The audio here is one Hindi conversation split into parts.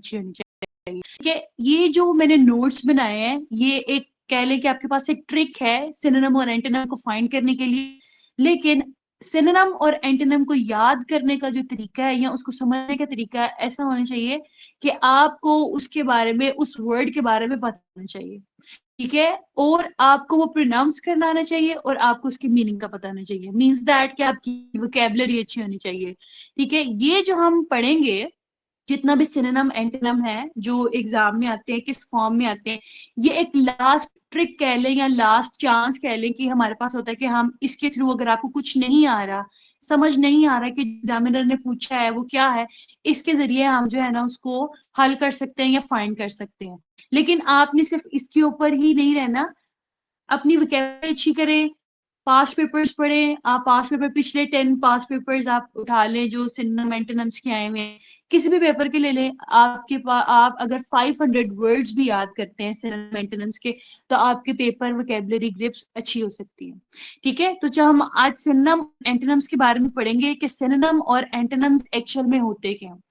अच्छी होनी चाहिए। ठीक है, ये जो मैंने नोट्स बनाए हैं, ये एक कह लें कि आपके पास एक ट्रिक है सिनोनिम और एंटोनिम को फाइंड करने के लिए, लेकिन सिनोनिम और एंटोनिम को याद करने का जो तरीका है या उसको समझने का तरीका ऐसा होना चाहिए कि आपको उसके बारे में, उस वर्ड के बारे में पता होना चाहिए। ठीक है, और आपको वो प्रोनाउंस करना आना चाहिए और आपको उसकी मीनिंग का पता होना चाहिए। मीन्स दैट कि आपकी वोकेबलरी अच्छी होनी चाहिए। ठीक है, ये जो हम पढ़ेंगे, जितना भी सिनोनिम एंटोनिम है जो एग्जाम में आते हैं, किस फॉर्म में आते हैं, ये एक लास्ट ट्रिक कह लें या लास्ट चांस कह लें कि हमारे पास होता है कि हम इसके थ्रू, अगर आपको कुछ नहीं आ रहा, समझ नहीं आ रहा कि एग्जामिनर ने पूछा है वो क्या है, इसके जरिए हम जो है ना उसको हल कर सकते हैं या फाइंड कर सकते हैं। लेकिन आपने सिर्फ इसके ऊपर ही नहीं रहना, अपनी वोकैबुलरी अच्छी करें, पास्ट पेपर्स पढ़ें। आप पास्ट पेपर, पिछले 10 पास्ट पेपर्स आप उठा लें जो सिनोनिम एंटोनिम्स के आए हुए हैं, किसी भी पेपर के ले लें। आपके पास, आप अगर 500 वर्ड्स भी याद करते हैं सिनोनिम एंटोनिम्स के, तो आपके पेपर वोकैबुलरी ग्रिप्स अच्छी हो सकती है। ठीक है, तो जो हम आज सिनोनिम एंटोनिम्स के बारे में पढ़ेंगे कि सिनोनिम और एंटोनिम्स एक्चुअल में होते क्या हैं।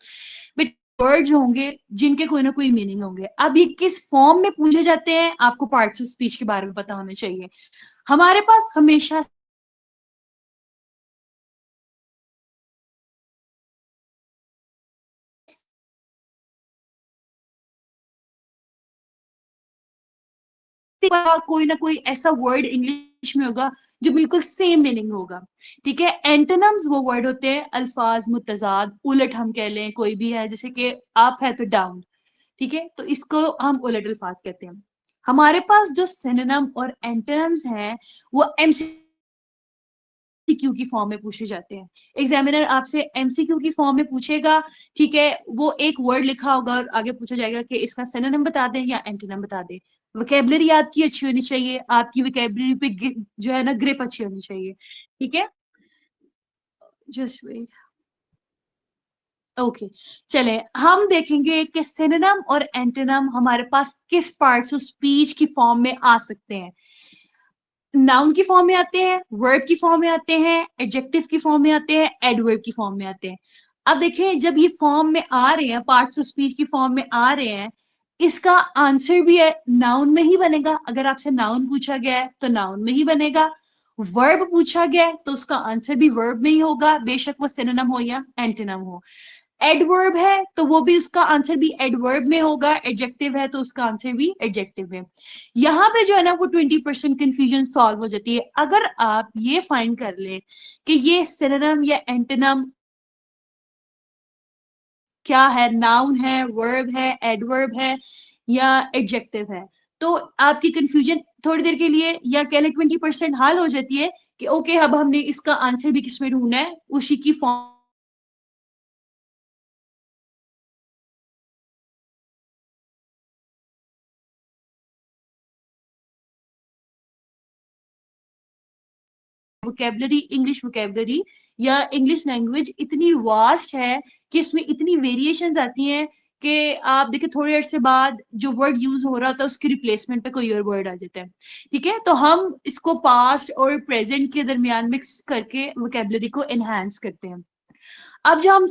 वर्ड्स होंगे जिनके कोई ना कोई मीनिंग होंगे। अब ये किस फॉर्म में पूछे जाते हैं, आपको पार्ट्स ऑफ स्पीच के बारे में पता होना चाहिए। हमारे पास हमेशा कोई ना कोई ऐसा वर्ड इंग्लिश में होगा जो बिल्कुल सेम मीनिंग होगा। ठीक है, एंटोनिम्स वो वर्ड होते हैं अल्फाज मुतजाद, उलट हम कह लें, कोई भी है जैसे कि अप है तो डाउन। ठीक है, तो इसको हम उलट अल्फाज कहते हैं। हमारे पास जो सिनोनिम और एंटोनिम्स हैं वो एमसीक्यू की फॉर्म में पूछे जाते हैं। एग्जामिनर आपसे एमसीक्यू की फॉर्म में पूछेगा। ठीक है, वो एक वर्ड लिखा होगा और आगे पूछा जाएगा कि इसका सिनोनिम बता दें या एंटोनिम बता दें। वोकैबुलरी आपकी अच्छी होनी चाहिए, आपकी वोकैबुलरी पे जो है ना ग्रिप अच्छी होनी चाहिए। ठीक है, जस्ट वेट। ओके, चले हम देखेंगे कि सिनोनिम और एंटोनिम हमारे पास किस पार्ट्स ऑफ स्पीच की फॉर्म में आ सकते हैं। नाउन की फॉर्म में आते हैं, वर्ब की फॉर्म में आते हैं, एडजेक्टिव की फॉर्म में आते हैं, एडवर्ब की फॉर्म में आते हैं। अब देखें, जब ये फॉर्म में आ रहे हैं, पार्ट्स ऑफ स्पीच की फॉर्म में आ रहे हैं, इसका आंसर भी है नाउन में ही बनेगा। अगर आपसे नाउन पूछा गया है तो नाउन में ही बनेगा। वर्ब पूछा गया है तो उसका आंसर भी वर्ब में ही होगा, बेशक वो सिनोनिम हो या एंटोनिम हो। एडवर्ब है तो वो भी, उसका आंसर भी एडवर्ब में होगा। एडजेक्टिव है तो उसका आंसर भी एडजेक्टिव में। यहाँ पे जो है ना वो 20% कंफ्यूजन सॉल्व हो जाती है अगर आप ये फाइंड कर ले कि ये सिनोनिम या एंटोनिम क्या है, नाउन है, वर्ब है, एडवर्ब है या एडजेक्टिव है। तो आपकी कंफ्यूजन थोड़ी देर के लिए या कह लें 20% हल हो जाती है कि ओके, अब हमने इसका आंसर भी किसमें ढूंढना है, उसी की फॉर्म वोकेबलरी, इंग्लिश वोकेबलरी या इंग्लिश लैंग्वेज इतनी वास्ट है कि इसमें इतनी वेरिएशंस आती हैं कि आप देखिए थोड़े अरसे बाद जो वर्ड यूज हो रहा था उसकी रिप्लेसमेंट पे कोई और वर्ड आ जाता है। ठीक है, तो हम इसको पास्ट और प्रेजेंट के दरमियान मिक्स करके वोकेबलरी को एनहांस करते हैं। अब जो हम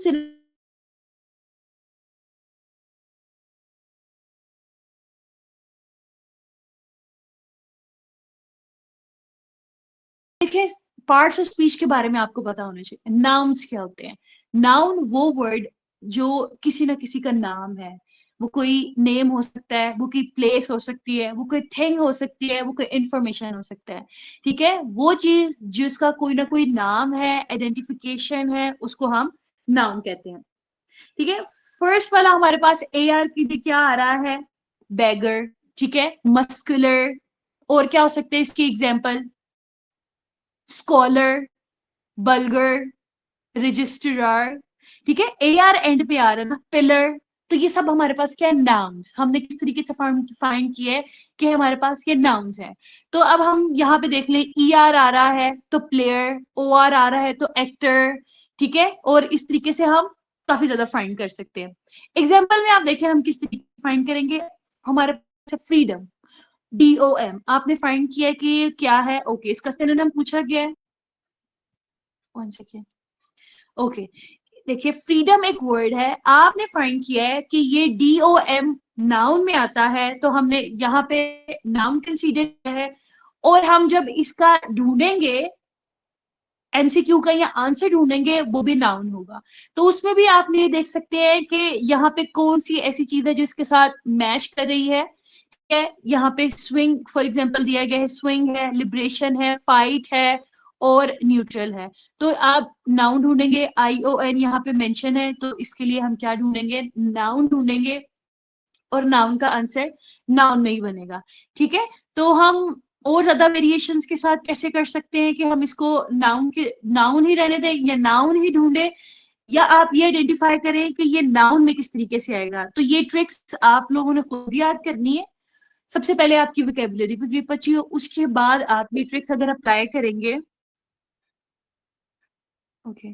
देखिए, पार्ट्स ऑफ स्पीच के बारे में आपको पता होना चाहिए। नाउन्स क्या होते हैं? नाउन वो वर्ड जो किसी ना किसी का नाम है। वो कोई नेम हो सकता है, वो कोई प्लेस हो सकती है, वो कोई थिंग हो सकती है, वो कोई इंफॉर्मेशन हो सकता है। ठीक है, वो चीज जिसका कोई ना कोई नाम है, आइडेंटिफिकेशन है, उसको हम नाउन कहते हैं। ठीक है, फर्स्ट वाला हमारे पास ए आर की क्या आ रहा है? बैगर। ठीक है, मस्कुलर। और क्या हो सकते हैं इसकी एग्जाम्पल? Scholar, vulgar, registrar. ठीक है, ए आर एंड पे आ रहा है ना, पिलर। तो ये सब हमारे पास क्या है? नाउन्स। हमने किस तरीके से फाइंड किया है कि हमारे पास ये नाउन्स है। तो अब हम यहाँ पे देख लें, ई आर आ रहा है तो प्लेयर, ओ आर आ रहा है तो एक्टर। ठीक है, और इस तरीके से हम काफी ज्यादा फाइंड कर सकते हैं। एग्जाम्पल में आप देखें हम किस तरीके से फाइंड करेंगे। हमारे पास फ्रीडम, DOM, आपने फाइंड किया कि ये क्या है। ओके, इसका सिनोनिम पूछा गया है। One second. ओके, देखिए फ्रीडम एक वर्ड है, आपने फाइंड किया है कि ये DOM नाउन में आता है, तो हमने यहाँ पे नाउन कंसीडर किया है, और हम जब इसका ढूंढेंगे MCQ का या आंसर ढूंढेंगे वो भी नाउन होगा। तो उसमें भी आप ये देख सकते हैं कि यहाँ पे कौन सी ऐसी चीज है जो इसके साथ मैच कर रही है। यहाँ पे स्विंग फॉर एग्जांपल दिया गया है, स्विंग है, लिबरेशन है, फाइट है और न्यूट्रल है। तो आप नाउन ढूंढेंगे, ION यहाँ पे मेंशन है, तो इसके लिए हम क्या ढूंढेंगे, नाउन ढूंढेंगे, और नाउन का आंसर नाउन में ही बनेगा। ठीक है, तो हम और ज्यादा वेरिएशंस के साथ कैसे कर सकते हैं कि हम इसको नाउन ही रहने दें या नाउन ही ढूंढे, या आप ये आइडेंटिफाई करें कि ये नाउन में किस तरीके से आएगा। तो ये ट्रिक्स आप लोगों ने खुद याद करनी है। सबसे पहले आपकी वोकेबुलरी भी ग्रिप अच्छी हो, उसके बाद आप ये ट्रिक्स अगर अप्लाई करेंगे, ओके,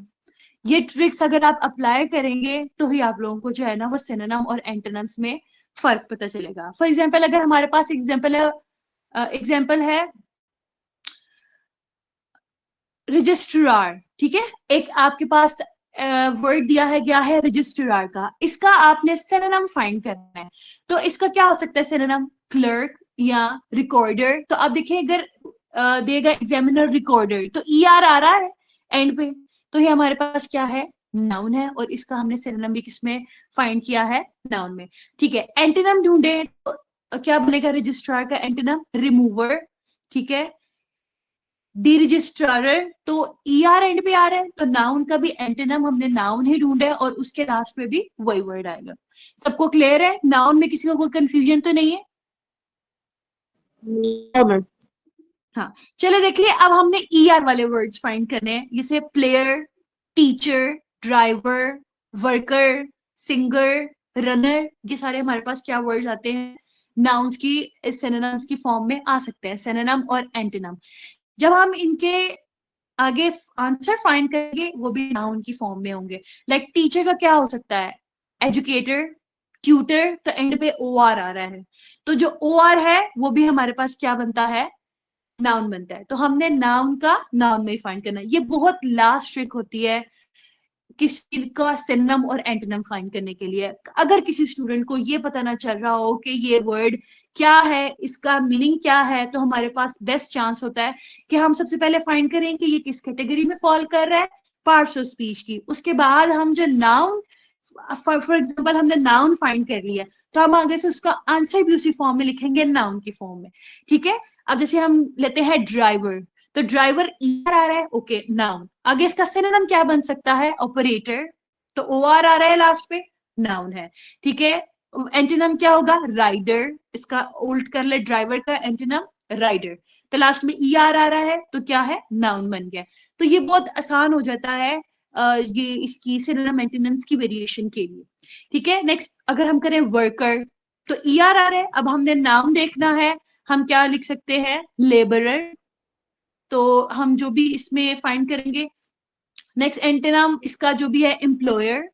ये ट्रिक्स अगर आप अप्लाई करेंगे तो ही आप लोगों को जो है ना वो सिनोनिम और एंटोनिम्स में फर्क पता चलेगा। फॉर एग्जाम्पल अगर हमारे पास एग्जाम्पल है रजिस्ट्रार, ठीक है, एक आपके पास वर्ड दिया है गया है रजिस्ट्रार का, इसका आपने सिनोनिम फाइंड करना है। तो इसका क्या हो सकता है सिनोनिम, क्लर्क या रिकॉर्डर। तो आप देखिए अगर देगा एग्जामिनर रिकॉर्डर, तो ER आ रहा है एंड पे, तो ये हमारे पास क्या है, नाउन है, और इसका हमने सिनोनिम भी किसमें फाइंड किया है, नाउन में। ठीक है, एंटोनिम ढूंढे तो क्या बनेगा रजिस्ट्रार का एंटोनिम, रिमूवर। ठीक है, डिरजिस्ट्रार, तो ER एंड पे आ रहा है, तो नाउन का भी एंटोनिम हमने नाउन ही ढूंढा है, और उसके लास्ट में भी वही वर्ड आएगा। सबको क्लियर है, नाउन में किसी को कोई कंफ्यूजन तो नहीं है? हाँ, चलो देखिए अब हमने ER वाले वर्ड्स फाइंड करने हैं, जैसे player, teacher, driver, worker, singer, runner. ये सारे हमारे पास क्या वर्ड्स आते हैं, नाउन्स की सिनोनिम्स की फॉर्म में आ सकते हैं, सिनोनिम और एंटोनिम। जब हम इनके आगे आंसर फाइंड करेंगे वो भी नाउन की फॉर्म में होंगे। लाइक टीचर का क्या हो सकता है, एजुकेटर, ट्यूटर, तो एंड पे OR आ रहा है, तो जो OR है वो भी हमारे पास क्या बनता है, नाउन बनता है। तो हमने नाउन का नाउन में ही फाइंड करना है। ये बहुत लास्ट ट्रिक होती है किसी का सिनोनिम और एंटोनिम फाइंड करने के लिए। अगर किसी स्टूडेंट को ये पता ना चल रहा हो कि ये वर्ड क्या है, इसका मीनिंग क्या है, तो हमारे पास बेस्ट चांस होता है कि हम सबसे पहले फाइंड करें कि ये किस कैटेगरी में फॉल कर रहा है, पार्ट्स ऑफ स्पीच की। उसके बाद हम जो नाउन, फॉर एग्जाम्पल हमने नाउन फाइंड कर लिया, तो हम आगे से उसका आंसर भी उसी फॉर्म में लिखेंगे, नाउन की फॉर्म में। ठीक है, अब जैसे हम लेते हैं ड्राइवर, तो ड्राइवर ER आ रहा है, ओके, नाउन। आगे इसका सिनोनिम क्या बन सकता है, ऑपरेटर, तो OR आ रहा है लास्ट पे, नाउन है। ठीक है, एंटोनिम क्या होगा, राइडर, इसका उल्ट कर ले, ड्राइवर का एंटोनिम राइडर, तो लास्ट में ER आ रहा है, तो क्या है, नाउन बन गया। तो ये बहुत आसान हो जाता है ये इसकी सिनोनिम एंटोनिम्स की वेरिएशन के लिए। ठीक है, नेक्स्ट अगर हम करें वर्कर, तो ER आ रहा है, अब हमने नाउन देखना है, हम क्या लिख सकते हैं, लेबरर, तो हम जो भी इसमें फाइंड करेंगे। नेक्स्ट एंटोनिम इसका जो भी है, एम्प्लॉयर,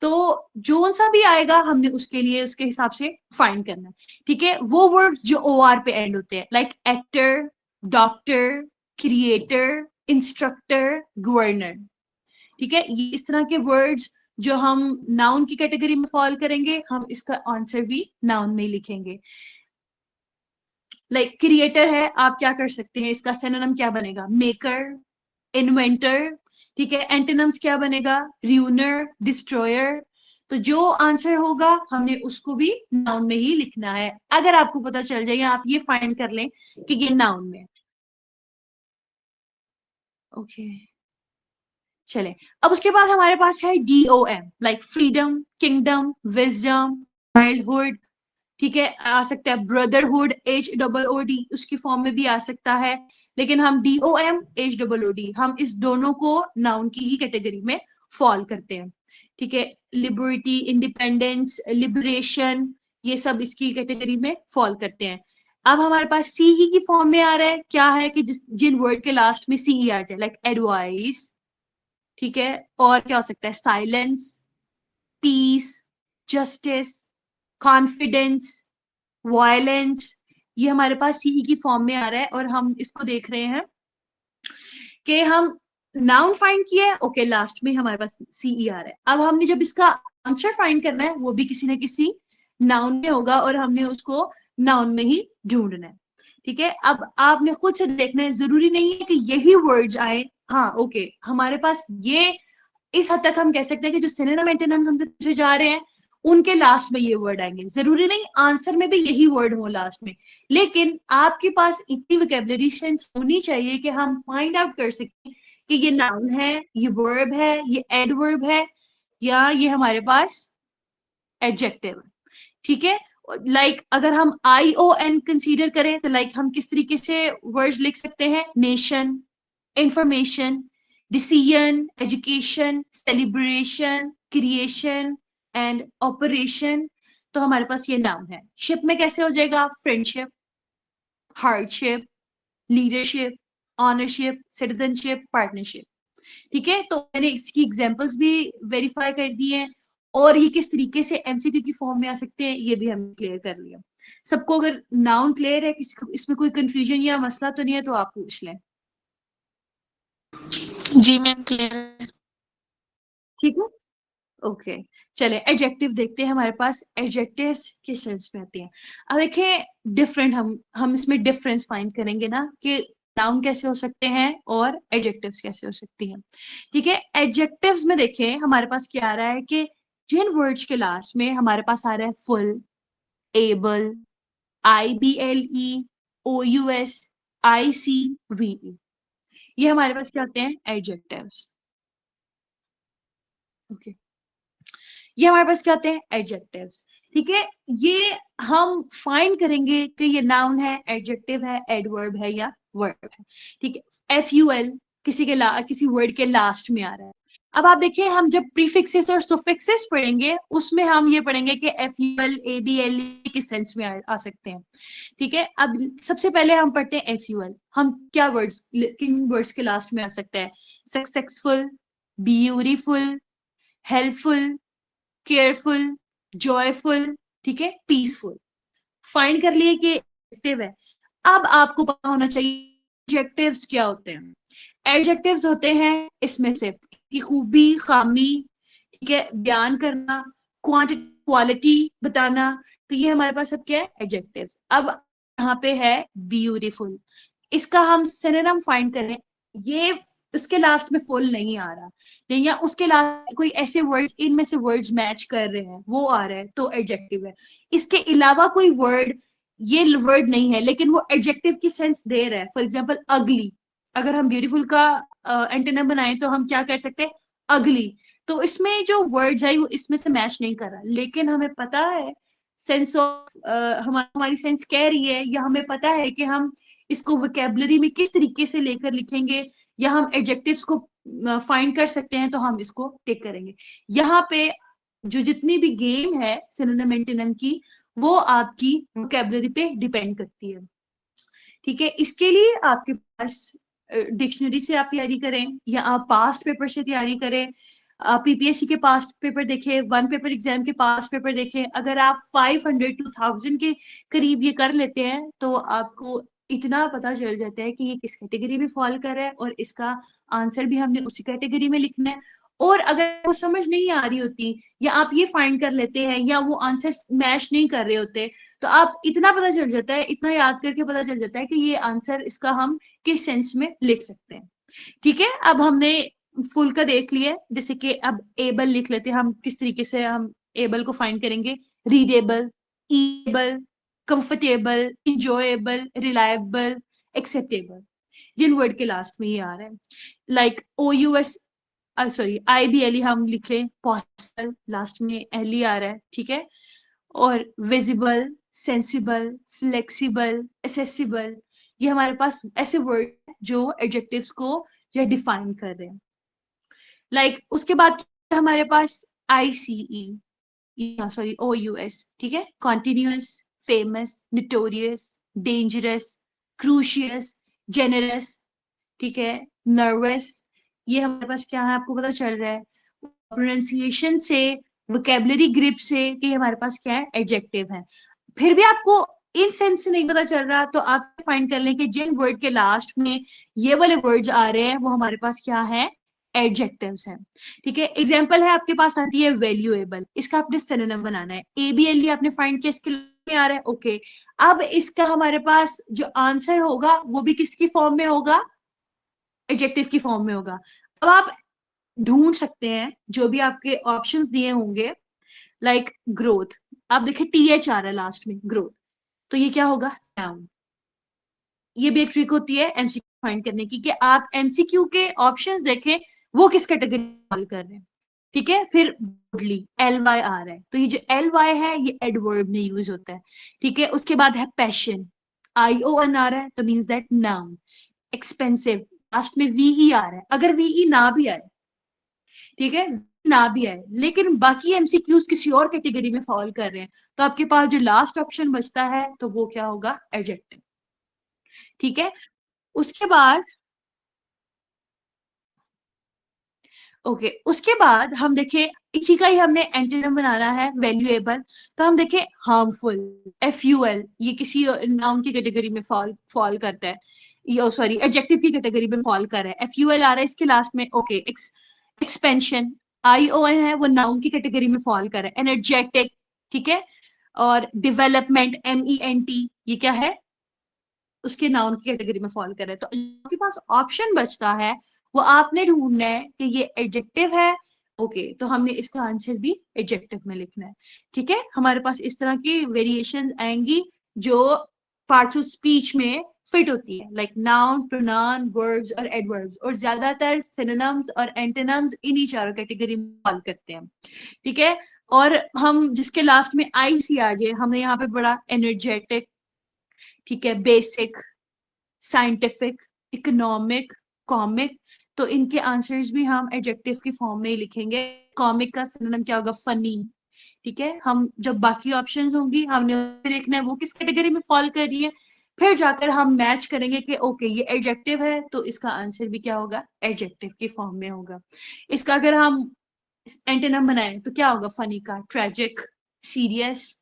तो जो सा भी आएगा हमने उसके लिए उसके हिसाब से फाइंड करना है। ठीक है, वो वर्ड्स जो OR पे एंड होते हैं, like actor, doctor, creator, instructor, governor. ठीक है, ये इस तरह के वर्ड्स जो हम नाउन की कैटेगरी में फॉल करेंगे, हम इसका आंसर भी नाउन में ही लिखेंगे। लाइक क्रिएटर है, आप क्या कर सकते हैं, इसका सिनोनिम क्या बनेगा, मेकर, इन्वेंटर। ठीक है, एंटोनिम्स क्या बनेगा, रूइनर, डिस्ट्रॉयर। तो जो आंसर होगा हमने उसको भी नाउन में ही लिखना है। अगर आपको पता चल जाए, आप ये फाइंड कर लें कि ये नाउन में। ओके, चले, अब उसके बाद हमारे पास है DOM, like freedom, kingdom, wisdom, childhood. ठीक है, आ सकता है ब्रदरहुड, HOOD, उसकी फॉर्म में भी आ सकता है, लेकिन हम DOM, HOOD, हम इस दोनों को नाउन की ही कैटेगरी में फॉल करते हैं। ठीक है, लिबर्टी, इंडिपेंडेंस, लिबरेशन, ये सब इसकी कैटेगरी में फॉल करते हैं। अब हमारे पास CE की फॉर्म में आ रहा है, क्या है कि जिन वर्ड के लास्ट में CE आ जाए, लाइक एडवाइस। ठीक है, और क्या हो सकता है, silence, peace, justice, confidence, violence. ये हमारे पास CE की फॉर्म में आ रहा है, और हम इसको देख रहे हैं कि हम नाउन फाइंड किया है, ओके, लास्ट में हमारे पास सीई आ रहा है। अब हमने जब इसका आंसर फाइंड करना है वो भी किसी न किसी नाउन में होगा और हमने उसको नाउन में ही ढूंढना है। ठीक है, अब आपने खुद से देखना है, जरूरी नहीं है कि यही वर्ड्स आए। हाँ ओके, हमारे पास ये इस हद तक हम कह सकते हैं कि जो सिनोनिम एंटोनिम्स हमसे पूछे जा रहे हैं उनके लास्ट में ये वर्ड आएंगे। जरूरी नहीं आंसर में भी यही वर्ड हो लास्ट में, लेकिन आपके पास इतनी वोकैबुलरी सेंस होनी चाहिए कि हम फाइंड आउट कर सकें कि ये नाउन है, ये वर्ब है, ये एडवर्ब है, या ये हमारे पास एडजेक्टिव है। ठीक है, लाइक अगर हम ION कंसीडर करें तो लाइक हम किस तरीके से वर्ड्स लिख सकते हैं, nation, information, decision, education, celebration, creation and operation. तो हमारे पास ये नाउन है। शिप में कैसे हो जाएगा, friendship, hardship, leadership, ownership, citizenship, partnership. ठीक है, तो मैंने इसकी एग्जांपल्स भी वेरीफाई कर दी हैं और ये किस तरीके से MCQ की फॉर्म में आ सकते हैं ये भी हमने क्लियर कर लिया। सबको अगर नाउन क्लियर है, किसी को इसमें कोई कंफ्यूजन या मसला तो नहीं है तो आप पूछ लें। जी मैम क्लियर है। ठीक है, ओके चले एडजेक्टिव देखते हैं। हमारे पास एडजेक्टिव्स किस सेंस में आते हैं। अब देखिए डिफरेंट, हम इसमें डिफरेंस फाइंड करेंगे ना कि नाउन कैसे हो सकते हैं और एडजेक्टिव्स कैसे हो सकती हैं। ठीक है, एडजेक्टिव्स में देखें हमारे पास क्या आ रहा है कि जिन वर्ड्स के लास्ट में हमारे पास आ रहा है full, able, IBLE, OUS, ICVE, ये हमारे पास क्या आते हैं, एडजेक्टिव्स। ओके, ये हमारे पास क्या आते हैं, एडजेक्टिव्स। ठीक है, ये हम फाइंड करेंगे कि ये नाउन है, एडजेक्टिव है, एडवर्ब है या वर्ब है। ठीक है, FUL किसी वर्ड के लास्ट में आ रहा है। अब आप देखिए हम जब प्रीफिक्सेस और सुफिक्सेस पढ़ेंगे उसमें हम ये पढ़ेंगे कि FUL ABLE किस सेंस में आ सकते हैं। ठीक है, अब सबसे पहले हम पढ़ते हैं FUL। हम क्या वर्ड्स, किन वर्ड्स के लास्ट में आ सकता है, successful, beautiful, helpful, careful, joyful, ठीक है, पीसफुल। फाइंड कर लिए कि एडजेक्टिव है। अब आपको पता होना चाहिए एडजेक्टिव्स क्या होते हैं। एडजेक्टिव्स होते हैं इसमें से की खूबी, खामी, ठीक है, बयान करना, क्वांटिटी, क्वालिटी बताना। तो ये हमारे पास सब क्या है, एडजेक्टिव्स। अब यहाँ पे है ब्यूटीफुल, इसका हम सिनोनिम फाइंड करें, ये उसके लास्ट में फुल नहीं आ रहा, नहीं, या उसके लास्ट कोई ऐसे वर्ड्स, इनमें से वर्ड्स मैच कर रहे हैं वो आ रहा है तो एडजेक्टिव है। इसके अलावा कोई वर्ड, ये वर्ड नहीं है लेकिन वो एडजेक्टिव की सेंस दे रहा है। फॉर एग्जाम्पल अगली, अगर हम ब्यूटीफुल का एंटोनिम बनाए तो हम क्या कर सकते हैं, अगली। तो इसमें जो वर्ड्स है वो इसमें से मैच नहीं कर रहा, लेकिन हमें पता है सेंस ऑफ, हमारी सेंस कह रही है या हमें पता है कि हम इसको वोकैबुलरी में किस तरीके से लेकर लिखेंगे या हम एडजेक्टिव्स को फाइंड कर सकते हैं, तो हम इसको टिक करेंगे। यहाँ पे जो जितनी भी गेम है सिनोनिम एंटोनिम की, वो आपकी वोकैबुलरी पे डिपेंड करती है। ठीक है, इसके लिए आपके पास डिक्शनरी से आप तैयारी करें या आप पास्ट पेपर से तैयारी करें। PPSC के पास्ट पेपर देखें, वन पेपर एग्जाम के पास्ट पेपर देखें। अगर आप 500 to 1000 के करीब ये कर लेते हैं तो आपको इतना पता चल जाता है कि ये किस कैटेगरी में फॉल कर रहा है और इसका आंसर भी हमने उसी कैटेगरी में लिखना है। और अगर वो समझ नहीं आ रही होती या आप ये फाइंड कर लेते हैं या वो आंसर मैच नहीं कर रहे होते, तो आप इतना पता चल जाता है, इतना याद करके पता चल जाता है कि ये आंसर इसका हम किस सेंस में लिख सकते हैं। ठीक है, अब हमने फुल का देख लिया, जैसे कि अब एबल लिख लेते हैं। हम किस तरीके से हम एबल को फाइंड करेंगे, रीडेबल, ईबल, कंफर्टेबल, इंजॉयबल, रिलायबल, एक्सेप्टेबल, जिन वर्ड के लास्ट में ये आ रहा है। लाइक OUS, सॉरी IBLE हम लिख लें, पॉसिबल, लास्ट में एली आ रहा है। ठीक है, और विजिबल, सेंसिबल, फ्लेक्सिबल, एसेसिबल, ये हमारे पास ऐसे वर्ड जो एडजेक्टिव्स को जो डिफाइन कर रहे हैं। लाइक उसके बाद हमारे पास ICE, सॉरी OUS, ठीक है, कॉन्टिन्यूअस, फेमस, नोटोरियस, डेंजरस, क्रूशियस, जेनरस, ठीक है, नर्वस। ये हमारे पास क्या है, आपको पता चल रहा है प्रोनाउंसिएशन से, वोकैबुलरी ग्रिप से कि हमारे पास क्या है, एडजेक्टिव है। फिर भी आपको इन सेंस से नहीं पता चल रहा तो आप फाइंड कर लें कि जिन वर्ड के लास्ट में ये वाले वर्ड्स आ रहे हैं वो हमारे पास क्या है, एडजेक्टिव्स हैं। ठीक है, एग्जांपल है आपके पास आती है वैल्यूएबल, इसका आपने सिनोनिम बनाना है, एबीएलई आपने फाइंड किया, इसके में आ रहा है, ओके। अब इसका हमारे पास जो आंसर होगा वो भी किसकी फॉर्म में होगा, एडजेक्टिव की फॉर्म में होगा। अब आप ढूंढ सकते हैं जो भी आपके ऑप्शंस दिए होंगे, लाइक ग्रोथ, आप देखिए टीएच आ रहा है लास्ट में, ग्रोथ, तो ये क्या होगा, नाउन। ये भी एक ट्रिक होती है एमसीक्यू फाइंड करने की कि आप एमसीक्यू के ऑप्शंस देखें वो किस कैटेगरी फॉल कर रहे हैं। ठीक है, फिर बोल्डली एल वाई आ रहा है, तो ये जो एल वाई है ये एडवर्ब में यूज होता है। ठीक है, उसके बाद है पैशन, आई ओ एन आ रहा है तो means that noun. Expensive, last में वीई आ रहा है, अगर वीई ना भी आए, ठीक है, ना भी आए लेकिन बाकी एमसीक्यूज किसी और कैटेगरी में फॉल कर रहे हैं, तो आपके पास जो लास्ट ऑप्शन बचता है तो वो क्या होगा, एडजेक्टिव। ठीक है, उसके बाद ओके उसके बाद हम देखें, इसी का ही हमने एंटोनिम बनाना है वैल्यूएबल, तो हम देखें हार्मफुल, एफयूएल, ये किसी नाउन की कैटेगरी में फॉल फॉल करता है, ये सॉरी एडजेक्टिव की कैटेगरी में फॉल कर रहा है, एफयूएल आ रहा है इसके लास्ट में, ओके। एक्सपेंशन, आईओएन है, वो नाउन की कैटेगरी में फॉल कर रहा है। एनर्जेटिक, ठीक है, और डेवलपमेंट, MENT, ये क्या है, उसके नाउन की कैटेगरी में फॉल कर रहा है। तो आपके पास ऑप्शन बचता है वो आपने ढूंढना है कि ये एडजेक्टिव है, ओके, तो हमने इसका आंसर भी एडजेक्टिव में लिखना है। ठीक है, हमारे पास इस तरह की वेरिएशन आएंगी जो पार्ट्स ऑफ स्पीच में फिट होती है, लाइक नाउन, प्रोनाउन, वर्ब्स और एडवर्ब्स, और ज्यादातर सिनोनिम्स और एंटोनिम्स इन्हीं चारों कैटेगरी में फॉल करते हैं। ठीक है, और हम जिसके लास्ट में आई सी आ जाए, हमने यहाँ पे बड़ा एनर्जेटिक, ठीक है, बेसिक, साइंटिफिक, इकोनॉमिक, कॉमिक, तो इनके आंसर्स भी हम एडजेक्टिव की फॉर्म में ही लिखेंगे। कॉमिक का सिनोनिम क्या होगा, फनी। ठीक है, हम जब बाकी ऑप्शंस होंगी हमने देखना है वो किस कैटेगरी में फॉल कर रही है, फिर जाकर हम मैच करेंगे कि ओके ये एडजेक्टिव है तो इसका आंसर भी क्या होगा, एडजेक्टिव की फॉर्म में होगा। इसका अगर हम एंटोनिम बनाए तो क्या होगा, फनी का ट्रेजिक, सीरियस।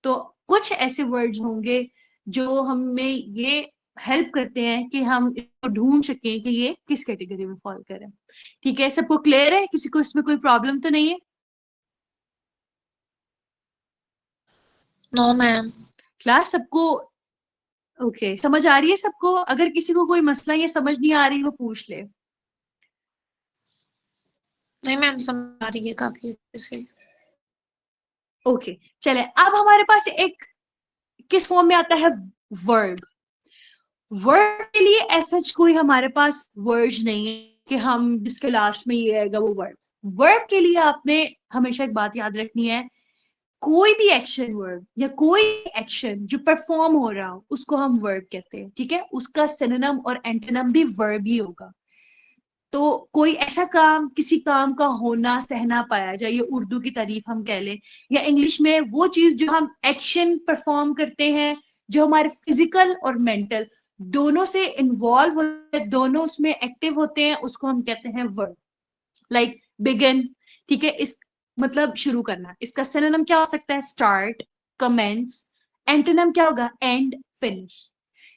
तो कुछ ऐसे वर्ड्स होंगे जो हमें ये हेल्प करते हैं कि हम इसको ढूंढ सकें कि ये किस कैटेगरी में फॉल करे। ठीक है, सबको क्लियर है, किसी को इसमें कोई प्रॉब्लम तो नहीं है? No ma'am. क्लास सबको ओके समझ आ रही है सबको? अगर किसी को कोई मसला या समझ नहीं आ रही वो पूछ ले। नहीं मैम, समझ आ रही है काफी अच्छे से। ओके चले, अब हमारे पास एक किस फॉर्म में आता है, वर्ब। वर्ब के लिए ऐसा कोई हमारे पास वर्ड नहीं है कि हम जिसके लास्ट में ये आएगा वो वर्ब। वर्ब के लिए आपने हमेशा एक बात याद रखनी है, कोई भी एक्शन वर्ब या कोई एक्शन जो परफॉर्म हो रहा हो उसको हम वर्ब कहते हैं। ठीक है, उसका सिनोनिम और एंटोनिम भी वर्ब ही होगा। तो कोई ऐसा काम, किसी काम का होना सहना पाया जाए, ये उर्दू की तारीफ हम कह लें, या इंग्लिश में वो चीज जो हम एक्शन परफॉर्म करते हैं जो हमारे फिजिकल और मेंटल दोनों से इन्वॉल्व होते हैं, दोनों उसमें एक्टिव होते हैं, उसको हम कहते हैं वर्ब। लाइक बिगिन, ठीक है, इस मतलब शुरू करना, इसका सिनोनिम क्या हो सकता है, स्टार्ट, कमेंस। एंटोनिम क्या होगा, एंड, फिनिश।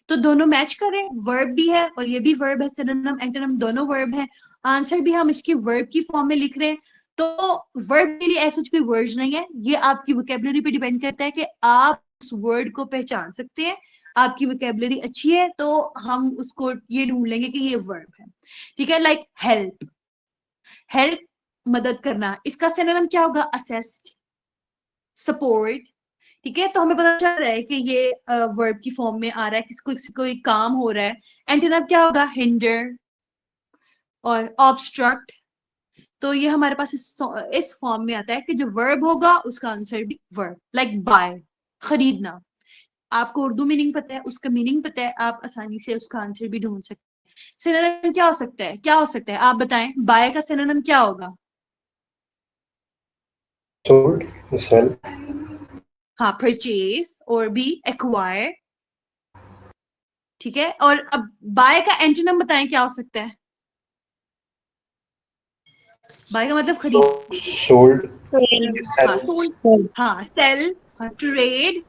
तो दोनों मैच कर रहे हैं, वर्ब भी है और ये भी वर्ब है, सिनोनिम एंटोनिम दोनों वर्ब है, आंसर भी हम इसकी वर्ब की फॉर्म में लिख रहे हैं। तो वर्ब के लिए ऐसा कोई वर्ड नहीं है, ये आपकी वोकेबलरी पे डिपेंड करता है कि आप उस वर्ड को पहचान सकते हैं। आपकी वोकेबलरी अच्छी है तो हम उसको ये ढूंढ लेंगे कि ये वर्ब है। ठीक है, लाइक हेल्प, हेल्प मदद करना, इसका सिनोनिम क्या होगा, असिस्ट, सपोर्ट। ठीक है, तो हमें पता चल रहा है कि ये वर्ब की फॉर्म में आ रहा है, किसको कोई काम हो रहा है। एंटोनिम क्या होगा, हिंडर और ऑब्स्ट्रक्ट। तो ये हमारे पास इस फॉर्म में आता है कि जो वर्ब होगा उसका आंसर भी वर्ब। लाइक बाय, खरीदना, आपको उर्दू मीनिंग पता है, उसका मीनिंग पता है, आप आसानी से उसका आंसर भी ढूंढ सकते हैं। सिनोनिम क्या हो सकता है, क्या हो सकता है आप बताएं, बाय का सिनोनिम क्या होगा? sold, sell, हाँ, परचेज और भी एक्वायर। ठीक है, और अब बाय का एंटोनिम बताएं क्या हो सकता है? बाय का मतलब खरीद, sold, हाँ sell, सोल्ड, हाँ सेल, हाँ ट्रेड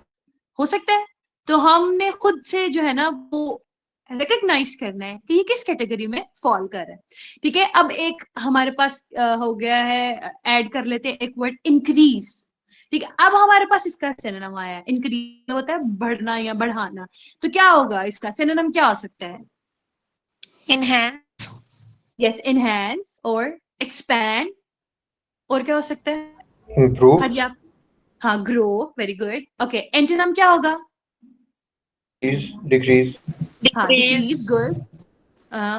हो सकता है। तो हमने खुद से जो है ना वो रिकग्नाइज करना है कि ये किस कैटेगरी में फॉल कर रहा है। ठीक है, अब एक हमारे पास हो गया है, ऐड कर लेते हैं एक वर्ड इंक्रीज। ठीक है, अब हमारे पास इसका सिनोनिम आया है, इंक्रीज होता है बढ़ना या बढ़ाना। तो क्या होगा इसका सिनोनिम, क्या हो सकता है? enhance, यस, एनहांस और एक्सपैंड, और क्या हो सकता है? improve, हाँ जी आप, हाँ grow, very good. Okay, antonym क्या होगा? decrease, हाँ डिक्रीज, decrease, गुड।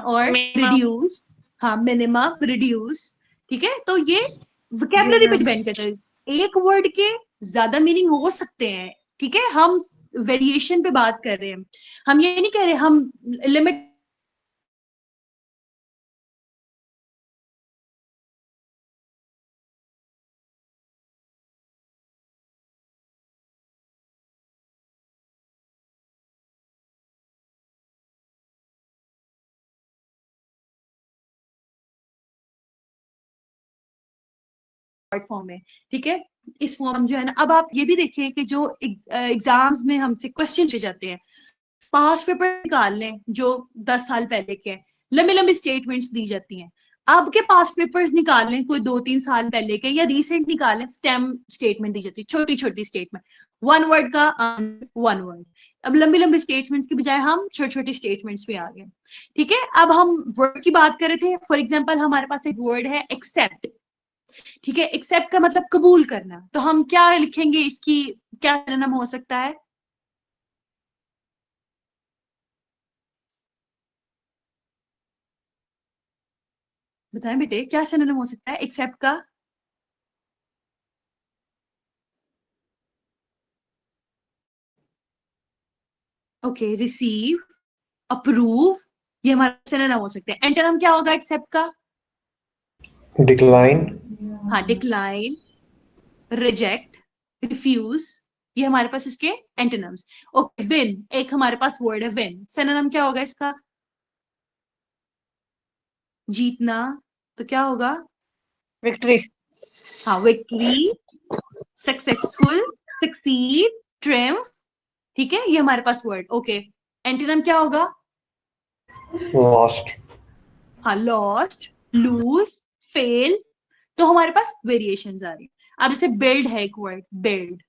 और minimum, रिड्यूस, हाँ मिनिमम, रिड्यूस। ठीक है, तो ये जी वोकेबलरी पे मैम। डिपेंड करता है, एक वर्ड के ज्यादा मीनिंग हो सकते हैं। ठीक है, हम वेरिएशन पे बात कर रहे हैं, हम ये नहीं कह रहे हम लिमिट फॉर्म में। ठीक है, इस फॉर्म जो है ना, अब आप ये भी देखिए कि जो एग्जाम्स में हमसे क्वेश्चन पूछे जाते हैं, पास्ट पेपर निकाल लें जो 10 साल पहले के हैं, लंबी लंबी स्टेटमेंट्स दी जाती हैं। अब के पास्ट पेपर्स निकाल लें कोई 2-3 साल पहले के, या रिसेंट निकाल लें, स्टेम स्टेटमेंट दी जाती है, छोटी छोटी स्टेटमेंट, वन वर्ड का वन वर्ड। अब लंबी लंबी स्टेटमेंट्स की बजाय हम छोटी छोटी स्टेटमेंट्स पे आ गए। ठीक है, अब हम वर्ड की बात कर रहे थे, फॉर एग्जाम्पल हमारे पास एक वर्ड है एक्सेप्ट। ठीक है, एक्सेप्ट का मतलब कबूल करना, तो हम क्या लिखेंगे, इसकी क्या सिनोनिम हो सकता है? बताएं बेटे, क्या सिनोनिम हो सकता है एक्सेप्ट का? ओके, रिसीव, अप्रूव, ये हमारा सिनोनिम हो सकता है। एंटोनिम क्या होगा एक्सेप्ट का? decline, हाँ, डिक्लाइन, रिजेक्ट, रिफ्यूज, ये हमारे पास इसके एंटोनिम्स। ओके, विन, एक हमारे पास वर्ड है विन, सिनोनिम क्या होगा इसका? जीतना, तो क्या होगा? victory, हाँ, विक्ट्री, सक्सेसफुल, सक्सीड, ट्रिम्फ। ठीक है, ये हमारे पास वर्ड। ओके, एंटोनिम क्या होगा? lost, हाँ, लॉस्ट, लूज, फेल। तो हमारे पास वेरिएशंस आ रही है। अब जैसे बिल्ड है एक वर्ड, बिल्ड,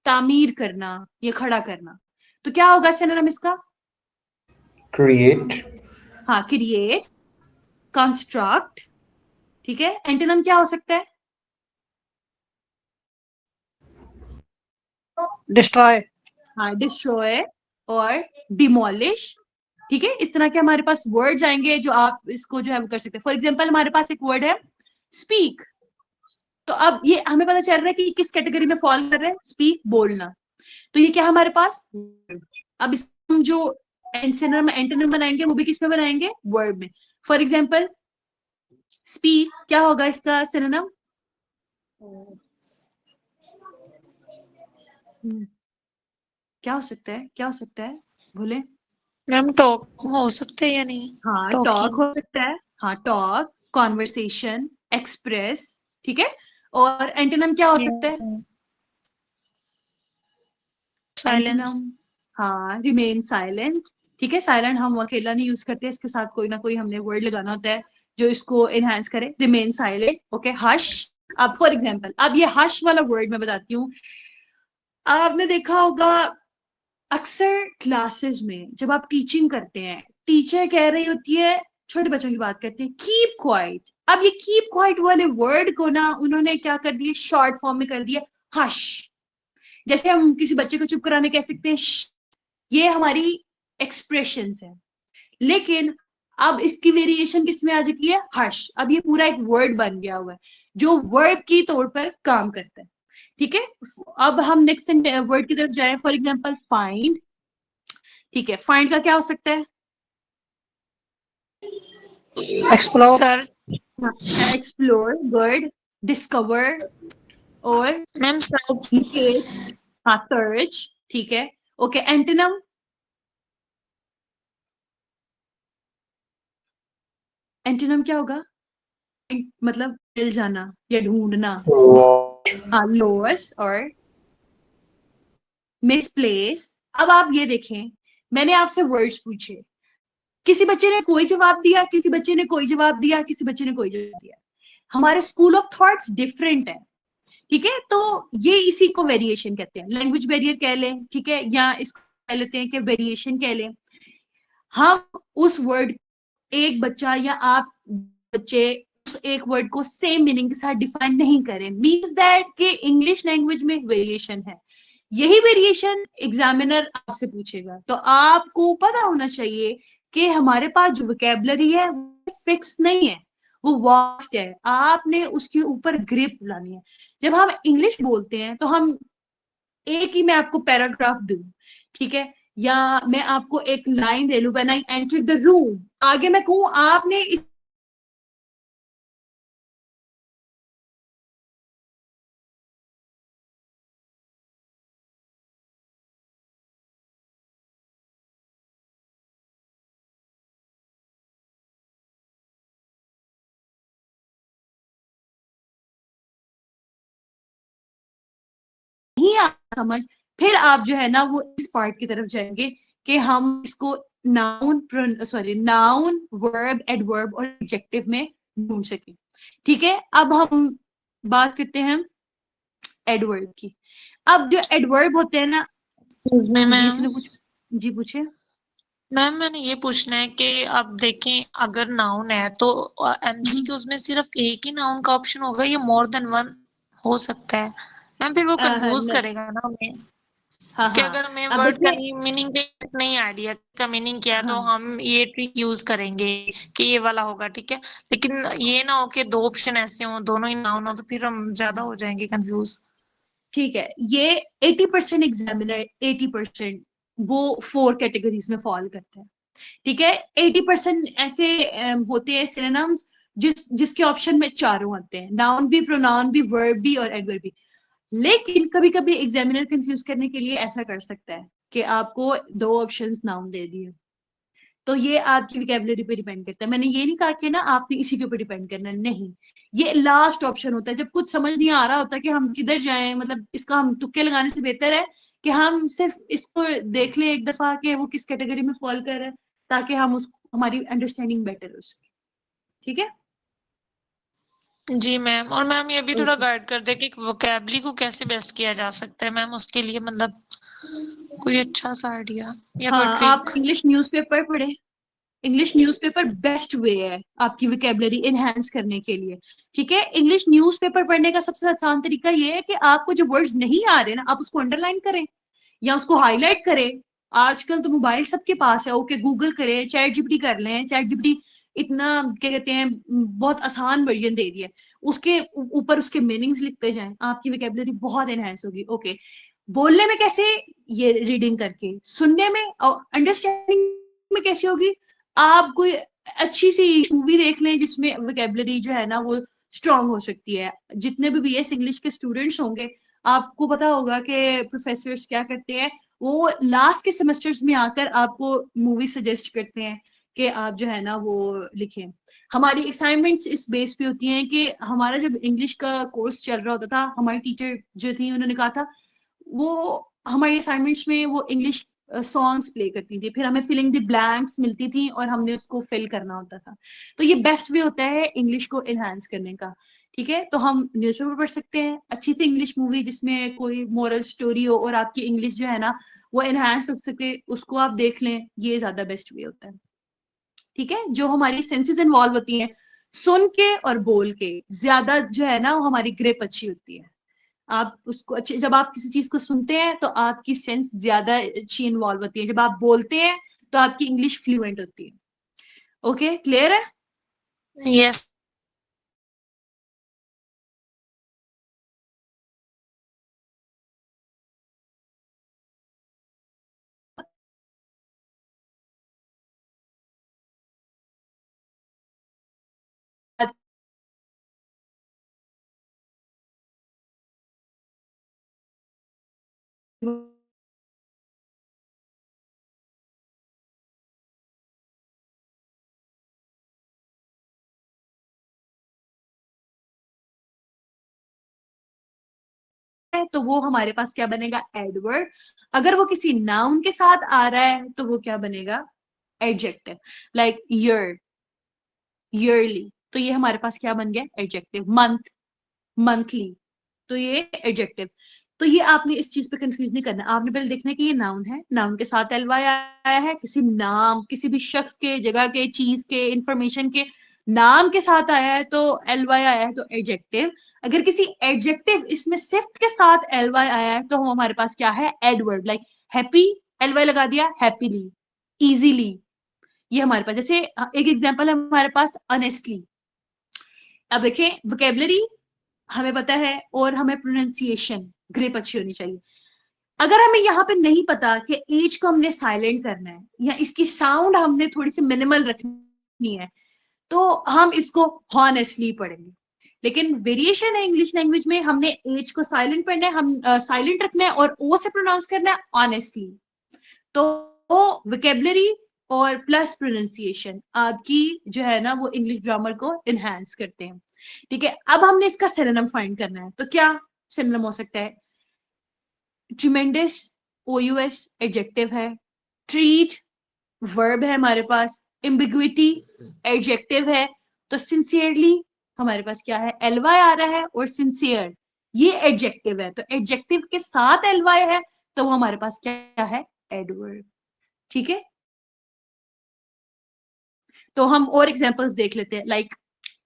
तामीर करना, ये खड़ा करना, तो क्या होगा सिनोनिम इसका? create, हाँ, क्रिएट, कंस्ट्रक्ट। ठीक है, एंटोनिम क्या हो सकता है? destroy, हाँ, डिस्ट्रॉय और डिमोलिश। ठीक है, इस तरह के हमारे पास वर्ड्स आएंगे जो आप इसको जो है वो कर सकते हैं। फॉर एग्जाम्पल हमारे पास एक वर्ड है स्पीक, तो अब ये हमें पता चल रहा है कि किस कैटेगरी में फॉल कर रहा है, स्पीक, बोलना। तो ये क्या हमारे पास, अब इस हम जो एंटोनिम एंटोनिम बनाएंगे वो भी किस में बनाएंगे, वर्ड में। फॉर एग्जाम्पल स्पीक, क्या होगा इसका सिनोनिम? क्या हो सकता है, क्या हो सकता है, बोले? मैम टॉक हो सकते हैं या नहीं? हाँ, टॉक टॉकिंग, हो सकता है, हाँ टॉक, कॉन्वर्सेशन, एक्सप्रेस। ठीक है, और एंटोनिम क्या हो सकता है? साइलेंस, एंटोनिम, हाँ, रिमेन साइलेंट। ठीक है, साइलेंट हम अकेला नहीं यूज करते, इसके साथ कोई ना कोई हमने वर्ड लगाना होता है जो इसको एनहांस करे। Remain silent, okay, hush. अब फॉर एग्जाम्पल, अब ये हश वाला वर्ड मैं बताती हूँ। आपने देखा होगा अक्सर क्लासेस में जब आप टीचिंग करते हैं, टीचर कह रही होती है, छोटे बच्चों की बात करते हैं, कीप क्वाइट। अब ये कीप क्वाइट वाले वर्ड को ना उन्होंने क्या कर दिया, शॉर्ट फॉर्म में कर दिया हश। जैसे हम किसी बच्चे को चुप कराने कह सकते हैं श, ये हमारी एक्सप्रेशन है। लेकिन अब इसकी वेरिएशन किस में आ चुकी है, हर्ष। अब ये पूरा एक वर्ड बन गया हुआ है जो वर्ड की तौर पर काम करता है। ठीक है, अब हम नेक्स्ट वर्ड की तरफ जाए, फॉर एग्जाम्पल फाइंड। ठीक है, फाइंड का क्या हो सकता है? Explore, sir, explore, good, discover, और मैम सर्च, लोकेट, हाँ सर्च। ठीक है, ओके, एंटोनिम? एंटोनिम क्या होगा? मतलब मिल जाना या ढूंढना। lost, हाँ, लोअर्स और मिसप्लेस, अब आप ये देखें, मैंने आपसे वर्ड्स पूछे, किसी बच्चे ने कोई जवाब दिया, किसी बच्चे ने कोई जवाब दिया, किसी बच्चे ने कोई जवाब दिया। हमारे स्कूल ऑफ थॉट्स डिफरेंट है, ठीक है। तो ये इसी को वेरिएशन कहते हैं, लैंग्वेज बैरियर कह लें, ठीक है, या इसको कह लेते हैं कि वेरिएशन कह लें। हम उस वर्ड, एक बच्चा या आप बच्चे उस एक वर्ड को सेम मीनिंग के साथ डिफाइन नहीं करें, मीन्स दैट कि इंग्लिश लैंग्वेज में वेरिएशन है। यही वेरिएशन एग्जामिनर आपसे पूछेगा, तो आपको पता होना चाहिए कि हमारे पास जो वोकैबुलरी है वो फिक्स नहीं है, वो वास्ट है, आपने उसके ऊपर ग्रिप लानी है। जब हम इंग्लिश बोलते हैं तो हम एक ही, मैं आपको पैराग्राफ दूं, ठीक है, या मैं आपको एक लाइन दे लूं, when I enter the room, आगे मैं कहूं आपने इस नहीं आ समझ, फिर आप जो है ना वो इस पार्ट की तरफ जाएंगे कि हम इसको नाउन वर्ब एडवर्ब और एडजेक्टिव में ढूंढ सकें, ठीक है। अब हम बात करते हैं एडवर्ब की। अब जो एडवर्ब होते हैं ना, एक्सक्यूज मी जी मैम। इसने कुछ, जी पूछे। मैम मैंने ये पूछना है कि अब देखें, अगर नाउन है तो एमसीक्यूज में सिर्फ एक ही नाउन का ऑप्शन होगा या मोर देन वन हो सकता है? मैम फिर वो कंफ्यूज करेगा ना हमें हाँ कि हाँ, अगर हमें अब वर्ड का देखिए, मीनिंग नहीं आइडिया का मीनिंग क्या है तो हाँ हम ये ट्रिक यूज करेंगे कि ये वाला होगा, ठीक है। लेकिन ये ना हो कि दो ऑप्शन ऐसे हों, दोनों ही नाउन हो, तो फिर हम ज्यादा हो जाएंगे कंफ्यूज। ठीक है, ये 80% एग्जामिनर 80% वो 4 कैटेगरीज में फॉल करते हैं, ठीक है। 80% ऐसे होते हैं सिनोनिम्स जिसके ऑप्शन में चारों आते हैं, नाउन भी, प्रोनाउन भी, वर्ब भी और एडवर्ब भी। लेकिन कभी कभी एग्जामिनर कंफ्यूज करने के लिए ऐसा कर सकता है कि आपको 2 ऑप्शंस नाउन दे दिए, तो ये आपकी विकेबुलरी पे डिपेंड करता है। मैंने ये नहीं कहा कि ना आपने इसी के ऊपर डिपेंड करना है, नहीं, ये लास्ट ऑप्शन होता है जब कुछ समझ नहीं आ रहा होता कि हम किधर जाएं, मतलब इसका हम तुक्के लगाने से बेहतर है कि हम सिर्फ इसको देख लें एक दफा कि वो किस कैटेगरी में फॉल कर रहा है, ताकि हम उस हमारी अंडरस्टैंडिंग बेटर हो सके, ठीक है। जी मैम, और मैम ये भी थोड़ा ओके, गाइड कर दे कि वोकैबुलरी को कैसे बेस्ट किया जा सकता है मैम, उसके लिए मतलब कोई अच्छा सा आइडिया या कोई हाँ, आप ट्रिक। इंग्लिश न्यूज़पेपर पढ़े, इंग्लिश न्यूज़पेपर बेस्ट वे है आपकी विकेबलरी एनहांस करने के लिए, ठीक है। इंग्लिश न्यूज़पेपर पढ़ने का सबसे आसान तरीका ये है कि आपको जो वर्ड्स नहीं आ रहे ना, आप उसको अंडरलाइन करें या उसको हाईलाइट करें। आजकल तो मोबाइल सबके पास है, ओके, गूगल करें, चैट जीपीटी कर लें, चैट जीपीटी इतना क्या कहते हैं, बहुत आसान वर्जन दे दिया, उसके ऊपर उसके मीनिंग्स लिखते जाएं, आपकी विकेबलरी बहुत एनहांस होगी, ओके। बोलने में कैसे, ये रीडिंग करके, सुनने में और अंडरस्टैंडिंग में कैसी होगी, आप कोई अच्छी सी मूवी देख लें जिसमें वोकैबुलरी जो है ना वो स्ट्रांग हो सकती है। जितने भी बीएस इंग्लिश के स्टूडेंट्स होंगे, आपको पता होगा कि प्रोफेसर्स क्या करते हैं, वो लास्ट के सेमेस्टर्स में आकर आपको मूवी सजेस्ट करते हैं कि आप जो है ना वो लिखें। हमारी असाइनमेंट्स इस बेस पे होती हैं कि हमारा जब इंग्लिश का कोर्स चल रहा होता था, हमारी टीचर जो थी उन्होंने कहा था वो हमारी असाइनमेंट्स में वो इंग्लिश सॉन्ग्स प्ले करती थी, फिर हमें फिलिंग द ब्लैंक्स मिलती थी और हमने उसको फिल करना होता था। तो ये बेस्ट वे होता है इंग्लिश को एनहांस करने का, ठीक है। तो हम न्यूज़पेपर पढ़ सकते हैं, अच्छी सी इंग्लिश मूवी जिसमें कोई मोरल स्टोरी हो और आपकी इंग्लिश जो है ना वो एनहांस हो सके, उसको आप देख लें, ये ज्यादा बेस्ट वे होता है, ठीक है। जो हमारी सेंसेस इन्वॉल्व होती हैं, सुन के और बोल के ज्यादा जो है ना वो हमारी ग्रिप अच्छी होती है। आप उसको अच्छे, जब आप किसी चीज को सुनते हैं तो आपकी सेंस ज्यादा अच्छी इन्वॉल्व होती है, जब आप बोलते हैं तो आपकी इंग्लिश फ्लुएंट होती है। ओके, क्लियर है। यस है तो वो हमारे पास क्या बनेगा, एडवर्ब। अगर वो किसी नाउन के साथ आ रहा है तो वो क्या बनेगा, एडजेक्टिव। लाइक ईयर, ईयरली, तो ये हमारे पास क्या बन गया, एडजेक्टिव। मंथ, मंथली, तो ये एडजेक्टिव। तो ये आपने इस चीज पे कंफ्यूज नहीं करना, आपने पहले देखना है कि ये नाउन है, नाउन के साथ एल वाई आया है, किसी नाम, किसी भी शख्स के, जगह के, चीज के, इंफॉर्मेशन के नाम के साथ आया है तो एल वाई आया है तो एडजेक्टिव। अगर किसी एडजेक्टिव इसमें सिफ्ट के साथ एल वाई आया है तो हमारे पास क्या है, adverb. Like happy, L Y लगा दिया, हैप्पीली, इजीली, ये हमारे पास। जैसे एक एग्जांपल है हमारे पास, ऑनेस्टली। अब देखें, वोकेबलरी हमें पता है और हमें प्रोनाउंसिएशन ग्रिप अच्छी होनी चाहिए। अगर हमें यहाँ पे नहीं पता कि एज को हमने साइलेंट करना है या इसकी साउंड हमने थोड़ी सी मिनिमल रखनी है तो हम इसको हॉनेस्टली पढ़ेंगे। लेकिन वेरिएशन है इंग्लिश लैंग्वेज में, हमने एज को साइलेंट पढ़ना है, हम साइलेंट रखना है और ओ से प्रोनाउंस करना है ऑनेस्टली। तो वोकेबलरी और प्लस प्रोनाउंसिएशन आपकी जो है ना वो इंग्लिश ग्रामर को इनहेंस करते हैं। ठीक है, अब हमने इसका सिनोनिम फाइंड करना है, तो क्या सिनोनिम हो सकता है, ट्रिमेंडस, ओयूएस एडजेक्टिव है, ट्रीट वर्ब है हमारे पास, एम्बिग्विटी एडजेक्टिव है, तो सिंसियरली हमारे पास क्या है, एलवाई आ रहा है और सिंसियर ये एडजेक्टिव है, तो एडजेक्टिव के साथ एलवाई है तो वो हमारे पास क्या है, एडवर्ब। ठीक है, तो हम और एग्जांपल्स देख लेते हैं, लाइक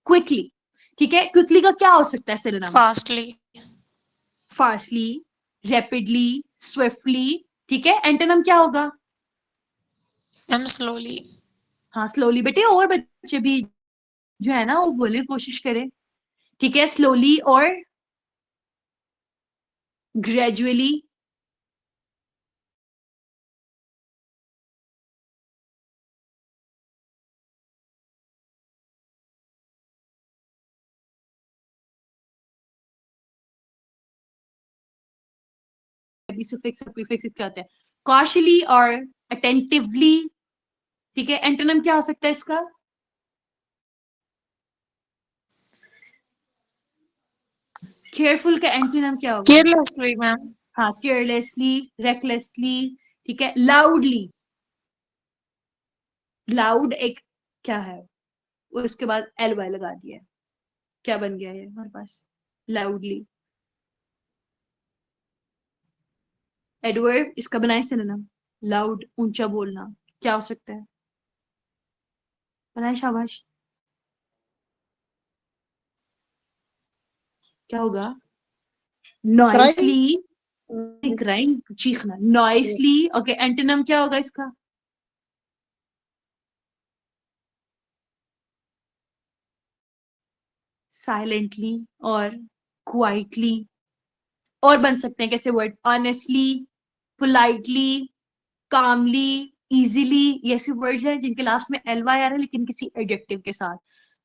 क्विकली। ठीक है, क्विकली का क्या हो सकता है synonym, fastly, fastly, rapidly, swiftly. ठीक है, एंटोनिम क्या होगा, एम स्लोली। हाँ स्लोली। बेटे और बच्चे भी जो है ना वो बोले, कोशिश करें। ठीक है, स्लोली और ग्रेजुअली, सुफिक्स और प्रीफिक्स क्या होता है, कॉशली और अटेंटिवली। ठीक है, एंटोनिम क्या हो सकता है इसका, केयरफुल का एंटोनिम क्या होगा, केयरलेसली मैम। हाँ केयरलेसली, रेकलेसली। ठीक है, लाउडली, लाउड एक क्या है, उसके बाद एल वाई लगा दिया, क्या बन गया ये हमारे पास, लाउडली। एडवर्ब इसका बनाए सिनोनिम, लाउड, ऊंचा बोलना, क्या हो सकता है, बनाए, शाबाश, क्या होगा, नॉइसली, क्राइंग, चीखना, नॉइसली। ओके, एंटोनिम क्या होगा इसका, साइलेंटली और क्वाइटली। और बन सकते हैं कैसे वर्ड, ऑनेस्टली, पोलाइटली, कामली, इजीली, ये ऐसे वर्ड्स हैं जिनके लास्ट में एल वाई आ रहा है लेकिन किसी एडजेक्टिव के साथ,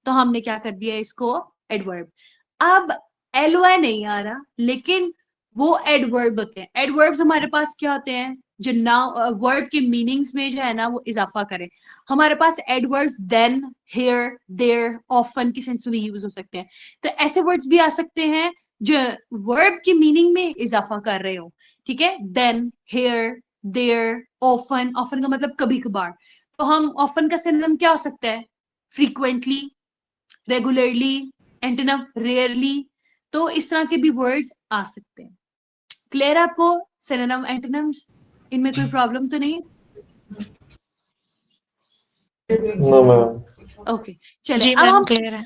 तो हमने क्या कर दिया इसको एडवर्ब। अब एल वाई नहीं आ रहा लेकिन वो एडवर्ब होते हैं। एडवर्ब्स हमारे पास क्या होते हैं, जो नाउ वर्ड के मीनिंग्स में जो है ना वो इजाफा करें। हमारे पास adverbs then, here, there, often की सेंस में भी यूज हो सकते हैं। तो ऐसे वर्ड्स भी आ सकते हैं जो वर्ब की मीनिंग में इजाफा कर रहे हो। ठीक है, then, here, there, often, often का मतलब कभी कभार, तो हम ऑफन का सिनोनिम क्या हो सकता है, फ्रीक्वेंटली, रेगुलरली, एंटोनिम रेयरली। तो इस तरह के भी वर्ड्स आ सकते हैं। क्लियर है आपको सिनोनिम एंटोनिम्स, इनमें कोई प्रॉब्लम तो नहीं है, No, ma'am. ओके चले जी अब मैम हम क्लियर है।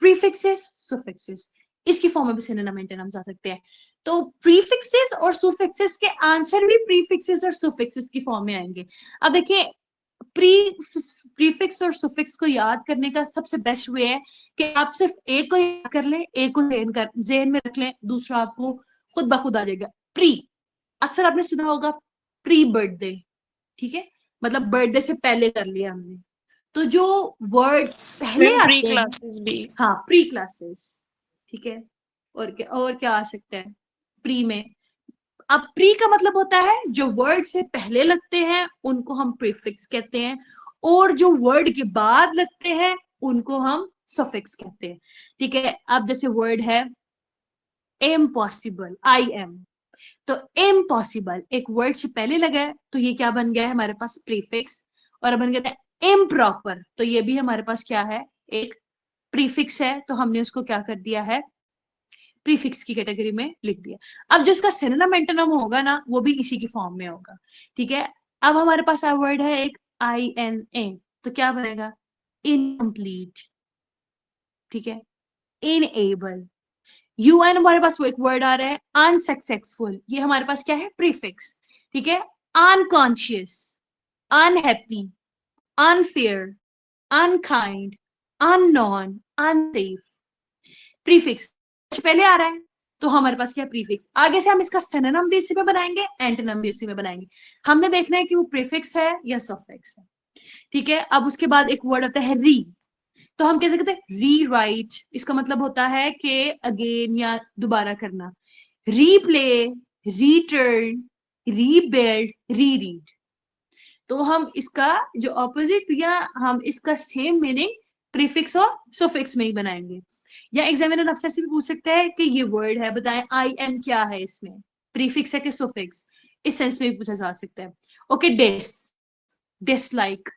प्रीफिक्सेस, सुफिक्सेस, इसकी फॉर्म में भी सिनोनिम एंटोनिम्स आ सकते हैं। तो प्रीफिक्सेस और सुफिक्सेस के आंसर भी प्रीफिक्सेस और सुफिक्सेस की फॉर्म में आएंगे। अब देखिए, प्रीफिक्स और सुफिक्स को याद करने का सबसे बेस्ट वे है कि आप सिर्फ एक को याद कर लें, एक को जेहन में रख लें, दूसरा आपको खुद ब खुद आ जाएगा। प्री, अक्सर आपने सुना होगा प्री बर्थडे। ठीक है, मतलब बर्थडे से पहले कर लिया हमने, तो जो वर्ड पहले मैम प्री आते हैं, क्लासेस भी। हाँ प्री क्लासेस। ठीक है, और क्या आ सकता है प्री में, अब प्री का मतलब होता है जो वर्ड से पहले लगते हैं उनको हम प्रीफिक्स कहते हैं, और जो वर्ड के बाद लगते हैं उनको हम सफिक्स कहते हैं। ठीक है, अब जैसे वर्ड है इम्पॉसिबल, आई एम। तो इम्पॉसिबल एक वर्ड से पहले लगा है, तो ये क्या बन गया है हमारे पास? प्रीफिक्स। और बन गया था इम्प्रॉपर, तो ये भी हमारे पास क्या है? एक प्रीफिक्स है, तो हमने उसको क्या कर दिया है? प्रीफिक्स की कैटेगरी में लिख दिया। अब जो इसका सिनोनिम एंटोनिम होगा ना, वो भी इसी की फॉर्म में होगा। ठीक है, अब हमारे पास वर्ड है एक INA, तो क्या बनेगा? इनकम्प्लीट। ठीक है, इनएबल। UN हमारे पास वो एक वर्ड आ रहा है अनसक्सेसफुल, ये हमारे पास क्या है? प्रीफिक्स। ठीक है, unconscious, unhappy, unfair, unkind, unknown, unsafe. Prefix पहले आ रहा है, तो हमारे पास क्या? प्रीफिक्स। आगे से हम इसका सिनोनिम भी इसी में बनाएंगे, एंटोनिम भी इसी में बनाएंगे। हमने देखना है कि वो प्रीफिक्स है या सफिक्स है। ठीक है, अब उसके बाद एक वर्ड आता है री, तो हम कैसे कहते हैं? री राइट। इसका मतलब होता है कि अगेन या दोबारा करना। Replay, return, rebuild, reread. तो हम इसका जो ऑपोजिट या हम इसका सेम मीनिंग प्रीफिक्स और सुफिक्स में ही बनाएंगे। या एग्जामिनर आपसे ऐसे भी पूछ सकता है कि ये वर्ड है, बताएं आई एम क्या है, इसमें प्रीफिक्स है कि सुफिक्स? इस सेंस में भी पूछा जा सकता है। Okay, dislike,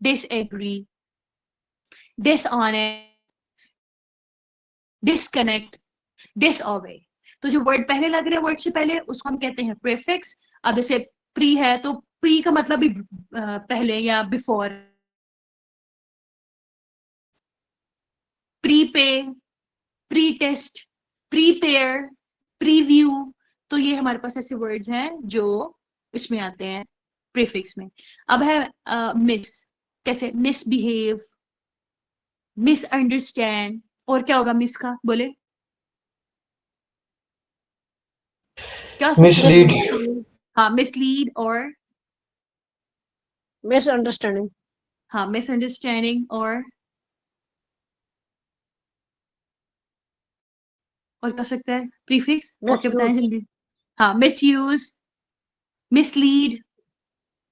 disagree, dishonest, disconnect, disobey. तो जो वर्ड पहले लग रहे हैं वर्ड से पहले, उसको हम कहते हैं प्रीफिक्स। अब जैसे प्री है, तो प्री का मतलब भी पहले या before. Prepay, pretest, prepare, preview. तो ये हमारे पास ऐसे वर्ड्स हैं जो इसमें आते हैं प्रीफिक्स में। अब है मिस, कैसे? मिसबिहेव, मिसअंडरस्टैंड, और क्या होगा मिस का? बोले क्या? मिसलीड, हाँ, मिसलीड और मिसअंडरस्टैंडिंग, हाँ, मिसअंडरस्टैंडिंग और क्या सकता है प्रीफिक्स? ओके, बताएं जल्दी। हाँ, मिसयूज, मिसलीड,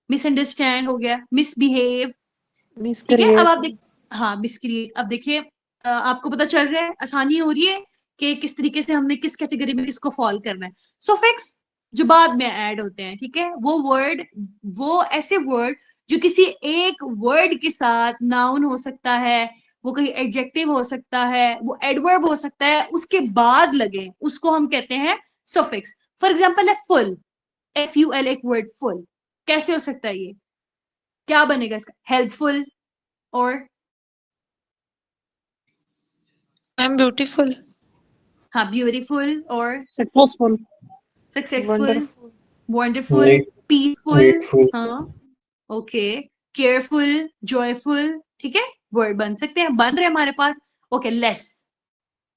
मिसअंडरस्टैंड हो गया, मिसबिहेव। ठीक है, अब आप देख, हाँ, मिसक्रिएट। अब देखिए आपको पता चल रहा है, आसानी हो रही है कि किस तरीके से हमने किस कैटेगरी में किसको फॉलो करना है। सुफिक्स जो बाद में ऐड होते हैं, ठीक है, वो वर्ड, वो ऐसे वर्ड जो किसी एक वर्ड के साथ नाउन हो सकता है, वो कोई एडजेक्टिव हो सकता है, वो एडवर्ब हो सकता है, उसके बाद लगे, उसको हम कहते हैं सुफिक्स। फॉर एग्जाम्पल है फुल, FUL, एक वर्ड फुल, कैसे हो सकता है? ये क्या बनेगा इसका? हेल्पफुल और आई एम ब्यूटीफुल, हाँ, ब्यूटीफुल और successful, successful, wonderful, need, peaceful, needful, हाँ, ओके, केयरफुल, जॉयफुल। ठीक है, वर्ड बन सकते हैं, बन रहे हमारे पास। ओके, लेस,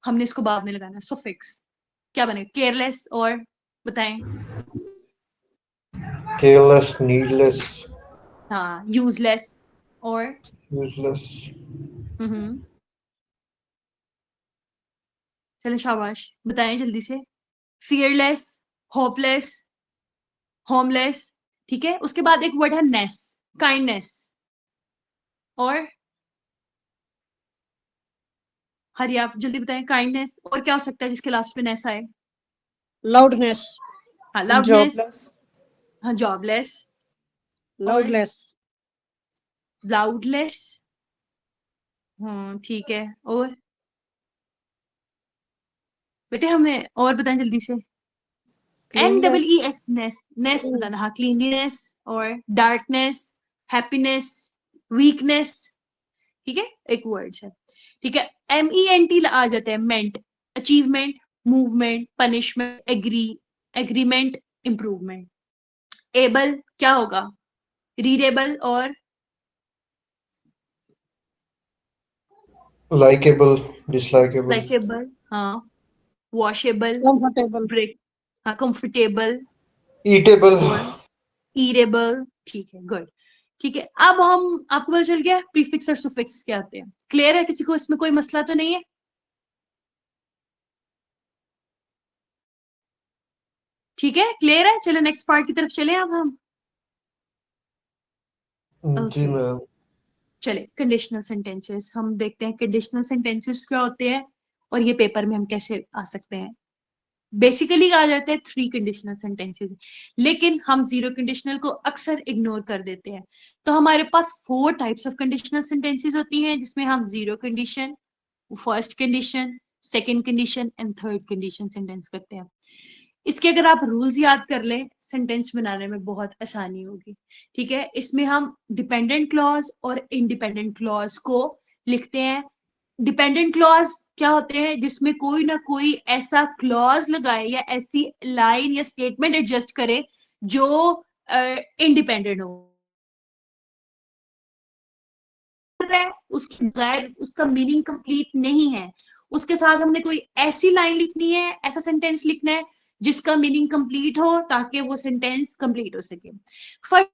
हमने इसको बाद में लगाना, सुफिक्स क्या बनेगा? केयरलेस और बताएं। केयरलेस, नीडलेस, हाँ, यूजलेस और यूजलेस, चले शाबाश, बताएं जल्दी से। Fearless, hopeless, homeless. ठीक है, उसके बाद एक वर्ड है नेस, काइंडनेस और हरी, आप जल्दी बताएं। काइंडनेस और क्या हो सकता है जिसके लास्ट में नेस आए? लाउडनेस, हाँ, लाउडनेस, जॉबलेस, हाँ, जॉबलेस और लाउडलेस, लाउडलेस। हाँ, ठीक है, और बेटे हमें और बताएं जल्दी से। NEES, नेस, नेस बताना। हाँ, क्लीनलीनेस और डार्कनेस, हैप्पीनेस, वीकनेस। ठीक है, एक वर्ड है। ठीक है, MENT आ जाते हैं, ment, achievement, movement, punishment, agreement, improvement. Able क्या होगा? रीडेबल और लाइकेबल, डिसलाइकेबल, लाइकेबल, हाँ, वॉशेबल, कंफर्टेबल, ब्रेक, हाँ, कंफर्टेबल ईटेबल, और ईरेबल। ठीक है, गुड। ठीक है, अब हम, आपको पता चल गया प्रीफिक्स और सुफिक्स क्या होते हैं। क्लियर है? किसी को इसमें कोई मसला तो नहीं है? ठीक है, क्लियर है। चलो नेक्स्ट पार्ट की तरफ चले अब हम। जी ओके, मैम। चले कंडीशनल सेंटेंसेस हम देखते हैं। कंडीशनल सेंटेंसेस क्या होते हैं और ये पेपर में हम कैसे आ सकते हैं। बेसिकली कहा जाता है 3 कंडीशनल सेंटेंसेस, लेकिन हम 0 कंडीशनल को अक्सर इग्नोर कर देते हैं। तो हमारे पास 4 टाइप्स ऑफ कंडीशनल सेंटेंसेस होती हैं, जिसमें हम 0 condition, first condition, second condition and third condition sentence करते हैं। इसके अगर आप रूल्स याद कर लें, सेंटेंस बनाने में बहुत आसानी होगी। ठीक है, इसमें हम डिपेंडेंट क्लॉज और इंडिपेंडेंट क्लॉज को लिखते हैं। डिपेंडेंट क्लॉज क्या होते हैं, जिसमें कोई ना कोई ऐसा क्लॉज लगाए या ऐसी लाइन या स्टेटमेंट एडजस्ट करे जो इंडिपेंडेंट हो, उसके बगैर उसका मीनिंग कंप्लीट नहीं है। उसके साथ हमने कोई ऐसी लाइन लिखनी है, ऐसा सेंटेंस लिखना है जिसका मीनिंग कंप्लीट हो, ताकि वो सेंटेंस कंप्लीट हो सके। फर्स्ट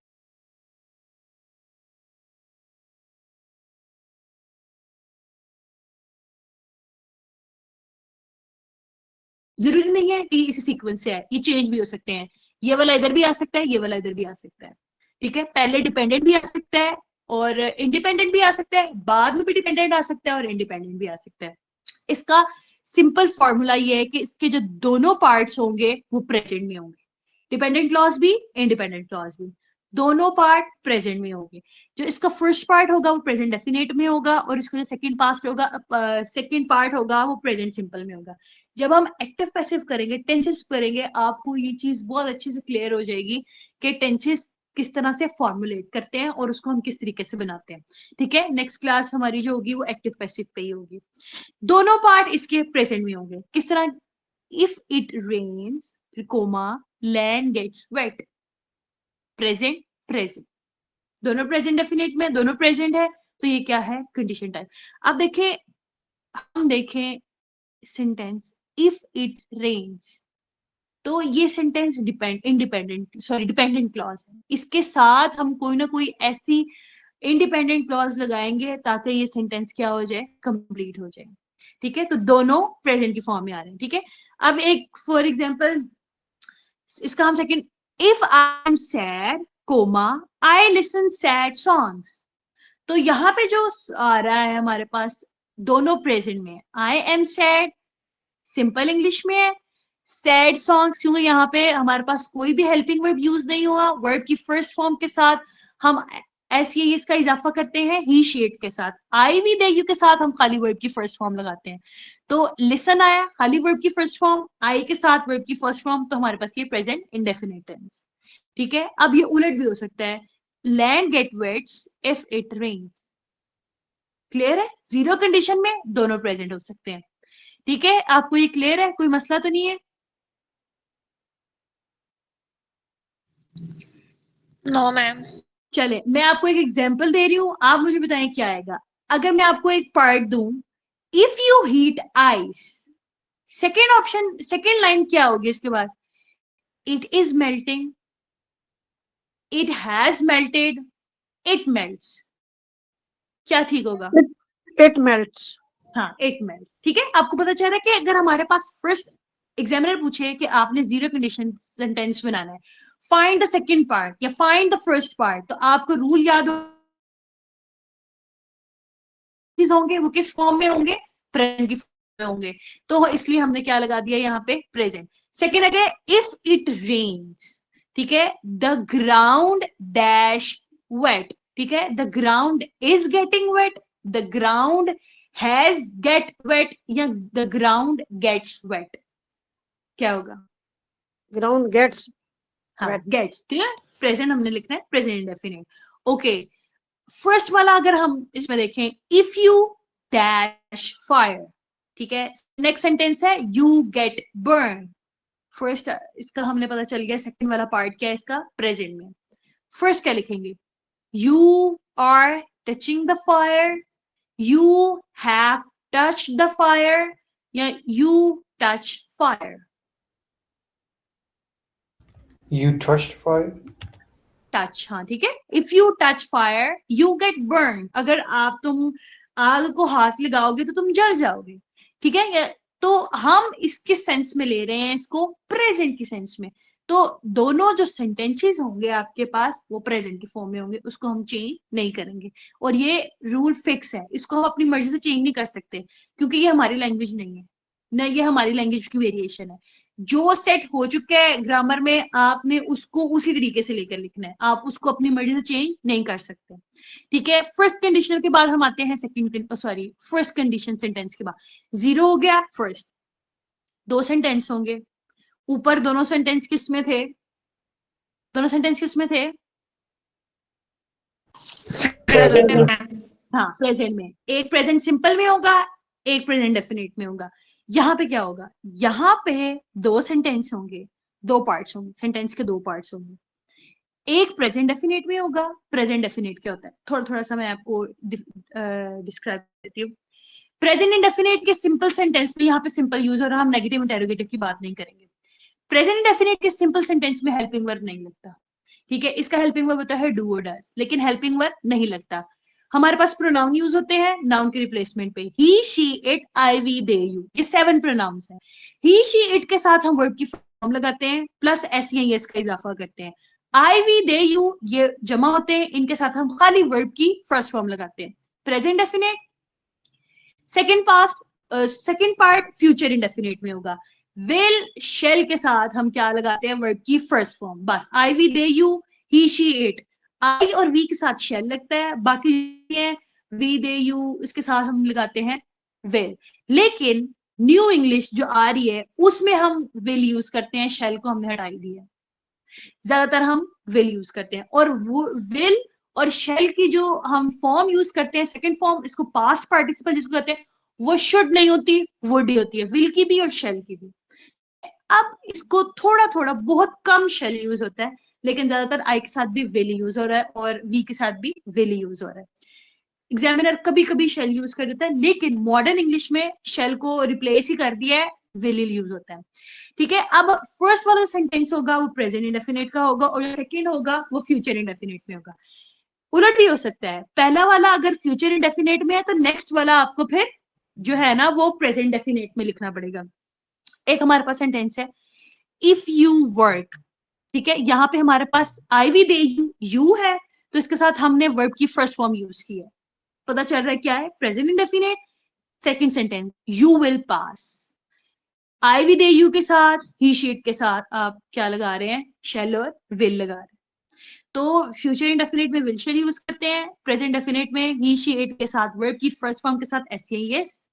जरूरी नहीं है कि इसी सीक्वेंस से है, ये चेंज भी हो सकते हैं। ये वाला इधर भी आ सकता है, ये वाला इधर भी आ सकता है। ठीक है, पहले डिपेंडेंट भी आ सकता है और इंडिपेंडेंट भी आ सकता है, बाद में भी डिपेंडेंट आ सकता है और इंडिपेंडेंट भी आ सकता है। इसका सिंपल फॉर्मूला ये है कि इसके जो दोनों पार्ट्स होंगे वो प्रेजेंट में होंगे। डिपेंडेंट क्लॉज भी, इंडिपेंडेंट क्लॉज भी, दोनों पार्ट प्रेजेंट में होंगे। जो इसका फर्स्ट पार्ट होगा वो प्रेजेंट डेफिनेट में होगा, और इसका जो सेकंड पास्ट होगा, सेकंड पार्ट होगा वो प्रेजेंट सिंपल में होगा। जब हम एक्टिव पैसिव करेंगे, टेंसेस करेंगे, आपको ये चीज बहुत अच्छे से क्लियर हो जाएगी कि टेंसेस किस तरह से फॉर्मुलेट करते हैं और उसको हम किस तरीके से बनाते हैं। ठीक है, नेक्स्ट क्लास हमारी जो होगी वो एक्टिव पैसिव पे ही होगी। दोनों पार्ट इसके प्रेजेंट में होंगे। किस तरह, if it rains, comma, land gets wet, present present, दोनों प्रेजेंट डेफिनेट में, दोनों प्रेजेंट है, तो ये क्या है, कंडीशन टाइप। अब देखें, हम देखें सेंटेंस इफ इट रेन्स, तो ये सेंटेंस डिपेंडेंट क्लॉज है। इसके साथ हम कोई ना कोई ऐसी इंडिपेंडेंट क्लॉज लगाएंगे ताकि ये सेंटेंस क्या हो जाए, कंप्लीट हो जाए। ठीक है, तो दोनों प्रेजेंट की फॉर्म में आ रहे हैं। ठीक है, अब एक फॉर एग्जांपल इसका हम second, if I am sad, comma, I listen sad songs, तो यहाँ पे जो आ रहा है हमारे पास दोनों प्रेजेंट में, आई एम सैड सिंपल इंग्लिश में है, सैड सॉन्ग्स क्योंकि यहाँ पे हमारे पास कोई भी हेल्पिंग वर्ब यूज नहीं हुआ, वर्ब की फर्स्ट फॉर्म के साथ हम ऐसे ही इसका इजाफा करते हैं ही शेड के साथ, आई वी दे यू के साथ हम खाली वर्ब की फर्स्ट फॉर्म लगाते हैं। तो लिसन आया, खाली वर्ब की फर्स्ट फॉर्म, आई के साथ वर्ब की फर्स्ट फॉर्म, तो हमारे पास ये प्रेजेंट इंडेफिनिट टेंस। ठीक है, अब ये उलट भी हो सकता है, land get wets if it rains. Clear है, 0 कंडीशन में दोनों प्रेजेंट हो सकते हैं। ठीक है, आपको ये क्लियर है, कोई मसला तो नहीं है? No ma'am. चले, मैं आपको एक एग्जांपल दे रही हूं, आप मुझे बताएं क्या आएगा। अगर मैं आपको एक पार्ट दूं, if you heat ice, second option, second line क्या होगी इसके बाद, it is melting, it has melted, it melts, क्या ठीक होगा? It melts. हाँ, इट मेल्ट्स। ठीक है, आपको पता चल रहा है कि अगर हमारे पास फर्स्ट एग्जामिनर पूछे कि आपने 0 कंडीशन सेंटेंस बनाना है, फाइंड द सेकंड पार्ट या फाइंड द फर्स्ट पार्ट, तो आपको रूल याद होंगे, वो किस फॉर्म में होंगे, प्रेजेंट की फॉर्म में होंगे। तो इसलिए हमने क्या लगा दिया यहाँ पे, प्रेजेंट। सेकंड है इफ इट रेन्स, ठीक है, द ग्राउंड डैश वेट, ठीक है, the ground is getting wet, the ground has get wet, या द ग्राउंड गेट्स वेट, क्या होगा? Ground gets हाँ, wet. गेट्स, ठीक है, प्रेजेंट हमने लिखना है, प्रेजेंट इंडेफिनिट। ओके, फर्स्ट वाला अगर हम इसमें देखें, इफ यू डैश फायर, ठीक है, नेक्स्ट सेंटेंस है यू गेट बर्न। फर्स्ट इसका हमने पता चल गया, सेकंड वाला पार्ट क्या है इसका, प्रेजेंट में। फर्स्ट क्या लिखेंगे, you are touching the fire, you have touched the fire, या you touch fire? You touched fire? Touch, हाँ ठीक है, if you touch fire you get burn, अगर तुम आग को हाथ लगाओगे तो तुम जल जाओगे। ठीक है, तो हम इसके सेंस में ले रहे हैं इसको, प्रेजेंट की सेंस में। तो दोनों जो सेंटेंसेस होंगे आपके पास वो प्रेजेंट की फॉर्म में होंगे, उसको हम चेंज नहीं करेंगे। और ये रूल फिक्स है, इसको हम अपनी मर्जी से चेंज नहीं कर सकते, क्योंकि ये हमारी लैंग्वेज नहीं है ना, ये हमारी लैंग्वेज की वेरिएशन है। जो सेट हो चुका है ग्रामर में आपने उसको उसी तरीके से लेकर लिखना है, आप उसको अपनी मर्जी से चेंज नहीं कर सकते। ठीक है, फर्स्ट कंडीशन के बाद हम आते हैं फर्स्ट कंडीशन सेंटेंस के बाद। 0 हो गया फर्स्ट, 2 सेंटेंस होंगे। ऊपर दोनों सेंटेंस किस में थे? दोनों सेंटेंस किस में थे? प्रेजेंट में मैम। हाँ, प्रेजेंट में। एक प्रेजेंट सिंपल में होगा, एक प्रेजेंट डेफिनेट में होगा। यहाँ पे क्या होगा? यहाँ पे 2 सेंटेंस होंगे, 2 पार्ट्स होंगे, सेंटेंस के 2 पार्ट्स होंगे। एक प्रेजेंट डेफिनेट में होगा। प्रेजेंट डेफिनेट क्या होता है? थोड़ा थोड़ा सा मैं आपको डिस्क्राइब करती हूँ। प्रेजेंट इंडेफिनेट के सिंपल सेंटेंस में, यहाँ पे सिंपल यूज हो रहा है, हम नेगेटिव इंटेरोगेटिव की बात नहीं करेंगे। प्रेजेंट इंडेफिनेट के सिंपल सेंटेंस में हेल्पिंग वर्ब नहीं लगता। ठीक है, इसका हेल्पिंग वर्ब होता है डू और डज, लेकिन हेल्पिंग वर्ब नहीं लगता। हमारे पास प्रोनाउन यूज होते हैं नाउन के रिप्लेसमेंट पे। He, she, it, I, we, they, you, ये 7 प्रोनाउंस हैं। ही, शी, इट के साथ हम वर्ब की फॉर्म लगाते हैं, प्लस एस या एस का इजाफा करते हैं। आई, वी, दे, यू ये जमा होते हैं, इनके साथ हम खाली वर्ब की फर्स्ट फॉर्म लगाते हैं। Present definite. Second part future indefinite में होगा। विल, शेल के साथ हम क्या लगाते हैं? वर्ब की फर्स्ट फॉर्म। बस I, we, they, you, he, she, it, I और वी के साथ शेल लगता है, बाकी वी, दे, यू इसके साथ हम लगाते हैं विल। लेकिन न्यू इंग्लिश जो आ रही है उसमें हम विल यूज करते हैं, शेल को हमने हटाई दिया। ज्यादातर हम विल यूज करते हैं, और वो विल और शेल की जो हम फॉर्म यूज करते हैं, सेकंड फॉर्म, इसको पास्ट पार्टिसिपल जिसको कहते हैं, वो शुड नहीं होती, वुड ही होती है, विल की भी और शेल की भी। अब इसको थोड़ा थोड़ा बहुत कम शेल यूज होता है, लेकिन ज्यादातर आई के साथ भी विल यूज हो रहा है और वी के साथ भी विल यूज हो रहा है। एग्जामिनर कभी कभी शेल यूज कर देता है, लेकिन मॉडर्न इंग्लिश में शेल को रिप्लेस ही कर दिया है, विल यूज होता है। ठीक है, अब फर्स्ट वाला सेंटेंस होगा वो प्रेजेंट इंडेफिनिट का होगा, और जो सेकंड होगा वो फ्यूचर इंडेफिनिट में होगा। उलट भी हो सकता है, पहला वाला अगर फ्यूचर इंडेफिनिट में है तो नेक्स्ट वाला आपको फिर जो है ना वो प्रेजेंट डेफिनेट में लिखना पड़ेगा। एक हमारे पास सेंटेंस है, इफ यू वर्क। ठीक है, यहाँ पे हमारे पास आई, वी, दे, यू है, तो इसके साथ हमने वर्ब की फर्स्ट फॉर्म यूज की है। पता चल रहा है क्या है? Present indefinite. Second sentence, you will pass. I, we, they, you के साथ, ही, शीट के साथ आप क्या लगा रहे हैं? शेल और विल लगा रहे हैं। तो फ्यूचर इंडेफिनेट में विल शेल यूज करते हैं, प्रेजेंट डेफिनेट में ही, शी, इट के साथ वर्ब की फर्स्ट फॉर्म के साथ एस, एस,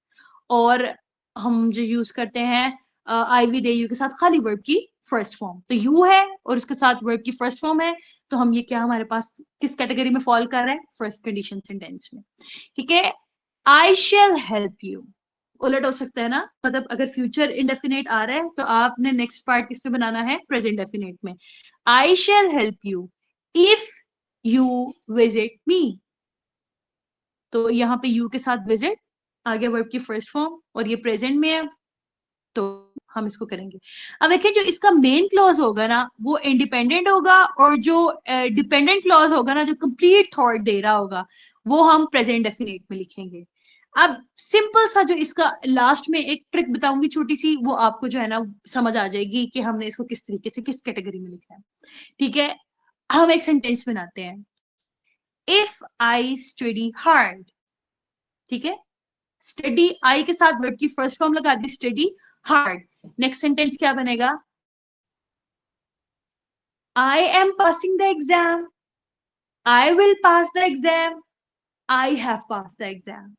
और हम जो यूज करते हैं आई, वी, दे, यू के साथ खाली वर्ब की फर्स्ट फॉर्म। तो यू है और उसके साथ वर्ब की फर्स्ट फॉर्म है, तो हम ये क्या हमारे पास किस कैटेगरी में फॉल कर रहा है? फर्स्ट कंडीशन सेंटेंस में। ठीक है, आई शैल हेल्प यू उलट हो सकता है ना, मतलब अगर फ्यूचर इंडेफिनेट आ रहा है तो आपने नेक्स्ट पार्ट किस पे बनाना है? प्रेजेंट डेफिनेट में। I shall help you if you visit me, तो यहाँ पे यू के साथ विजिट आगे वर्ब की फर्स्ट फॉर्म, और ये प्रेजेंट में है तो हम इसको करेंगे। अब देखिए, जो इसका मेन क्लॉज होगा ना वो इंडिपेंडेंट होगा, और जो डिपेंडेंट क्लॉज होगा ना, जो कंप्लीट थॉट दे रहा होगा, वो हम प्रेजेंट डेफिनेट में लिखेंगे। अब सिंपल सा जो इसका लास्ट में एक ट्रिक बताऊंगी छोटी सी, वो आपको जो है ना समझ आ जाएगी कि हमने इसको किस तरीके से किस कैटेगरी में लिखना है। ठीक है, हम एक सेंटेंस बनाते हैं, इफ आई स्टडी हार्ड। ठीक है, स्टडी आई के साथ वर्ड की फर्स्ट फॉर्म लगा दी, स्टडी हार्ड। नेक्स्ट सेंटेंस क्या बनेगा? I am passing the exam, I will pass the exam, I have pass the exam.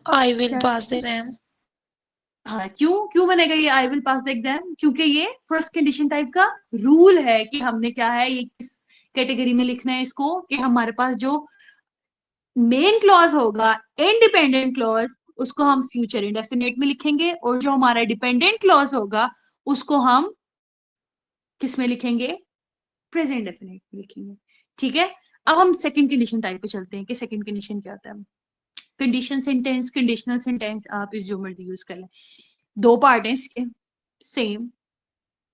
I will pass the exam. हाँ, क्यों बनेगा ये I will pass the exam? क्योंकि ये फर्स्ट कंडीशन टाइप का रूल है कि हमने क्या है, ये किस कैटेगरी में लिखना है इसको, कि हमारे पास जो मेन क्लॉज होगा इंडिपेंडेंट क्लॉज, उसको हम फ्यूचर इंडेफिनेट में लिखेंगे, और जो हमारा डिपेंडेंट क्लॉज होगा उसको हम किस में लिखेंगे? प्रेजेंट इंडेफिनेट में लिखेंगे। ठीक है, अब हम सेकंड कंडीशन टाइप पे चलते हैं कि सेकंड कंडीशन क्या होता है। कंडीशन सेंटेंस, कंडीशनल सेंटेंस, आप इस जो मर्जी यूज कर लें। 2 पार्ट हैं इसके, सेम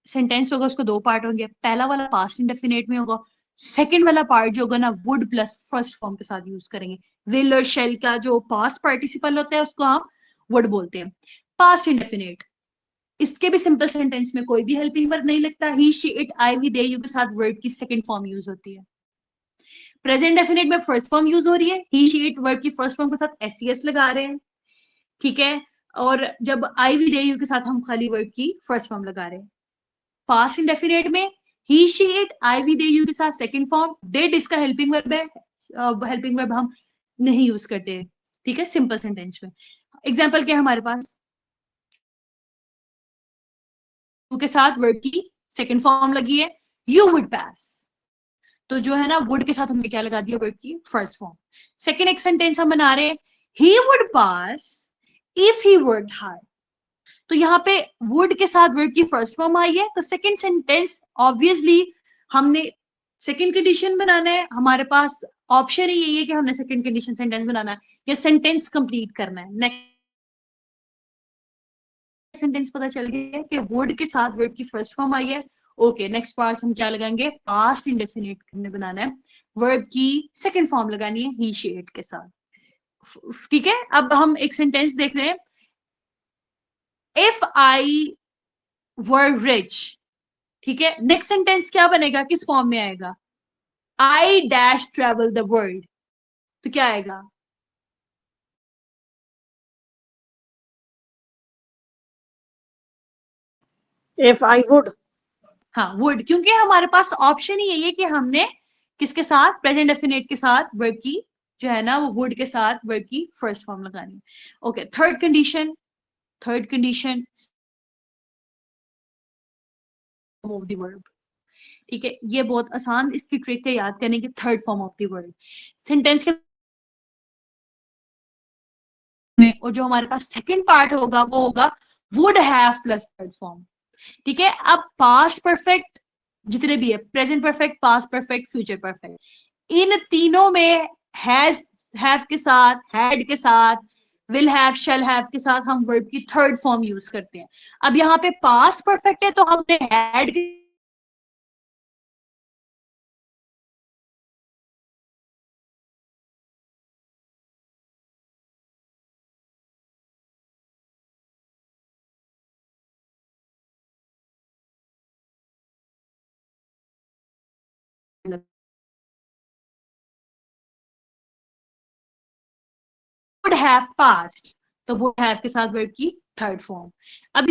सेंटेंस होगा, उसको 2 पार्ट होंगे। पहला वाला पास्ट इंडेफिनेट में होगा, सेकंड वाला पार्ट जो होगा ना वुड प्लस फर्स्ट फॉर्म के साथ यूज करेंगे। विल और शेल का जो पास्ट पार्टिसिपल होता है उसको हम वुड बोलते हैं। पास्ट इंडेफिनेट, इसके भी सिंपल सेंटेंस में कोई भी हेल्पिंग वर्ब नहीं लगता, he, she, it, I, we, they, you के साथ वर्ड की सेकंड फॉर्म यूज होती है। प्रेजेंट डेफिनेट में फर्स्ट फॉर्म यूज हो रही है, ही, शी, इट वर्ड की फर्स्ट फॉर्म के साथ एस, लगा रहे हैं। ठीक है, और जब आई वी दे यू के साथ हम खाली वर्ब की फर्स्ट फॉर्म लगा रहे हैं। पास्ट इंडेफिनिट में he she it I we they you के साथ सेकंड फॉर्म, डिड इसका हेल्पिंग वर्ब है, हेल्पिंग वर्ब हम नहीं यूज करते, ठीक है, सिंपल सेंटेंस में। एग्जाम्पल क्या है हमारे पास, के साथ वर्ब की सेकंड फॉर्म लगी है, यू वुड पास, तो जो है ना वुड के साथ हमने क्या लगा दिया, वर्ब की फर्स्ट फॉर्म। सेकंड एक सेंटेंस हम बना रहे हैं, he would pass if he worked hard, तो यहाँ पे वुड के साथ वर्ब की फर्स्ट फॉर्म आई है, तो सेकंड सेंटेंस ऑब्वियसली हमने सेकंड कंडीशन बनाना है, हमारे पास ऑप्शन ही यही है कि हमने सेकंड कंडीशन सेंटेंस बनाना है या सेंटेंस कंप्लीट करना है। नेक्स्ट सेंटेंस पता चल गया कि वुड के साथ वर्ब की फर्स्ट फॉर्म आई है। ओके, नेक्स्ट पार्ट हम क्या लगाएंगे, पास्ट इंडेफिनिट में बनाना है, वर्ब की सेकंड फॉर्म लगानी है ही शी इट के साथ, ठीक है। अब हम एक सेंटेंस देख रहे हैं, इफ आई वर रिच, ठीक है, नेक्स्ट सेंटेंस क्या बनेगा, किस फॉर्म में आएगा, I dash travel the world, तो क्या आएगा, If I would. हाँ वुड, क्योंकि हमारे पास ऑप्शन ही यही है कि हमने किसके साथ, प्रेजेंट डेफिनेट के साथ वर्ब की जो है ना वो वुड के साथ वर्ब की फर्स्ट फॉर्म लगानी है। Okay, third condition of the verb, ठीक है, ये बहुत आसान इसकी ट्रिक है याद करने की, third form of the verb sentence के में, और जो हमारे पास सेकंड पार्ट होगा वो होगा would have plus third form, ठीक है। अब पास्ट परफेक्ट जितने भी है, present perfect, past perfect, future perfect, इन तीनों में हैज, हैव के साथ, हैड के साथ, विल हैव, शैल हैव के साथ हम वर्ब की थर्ड फॉर्म यूज करते हैं। अब यहाँ पे पास्ट परफेक्ट है तो हमने हैड वुड हैव पास्ट, तो वुड हैव के साथ वर्ब की थर्ड फॉर्म। अब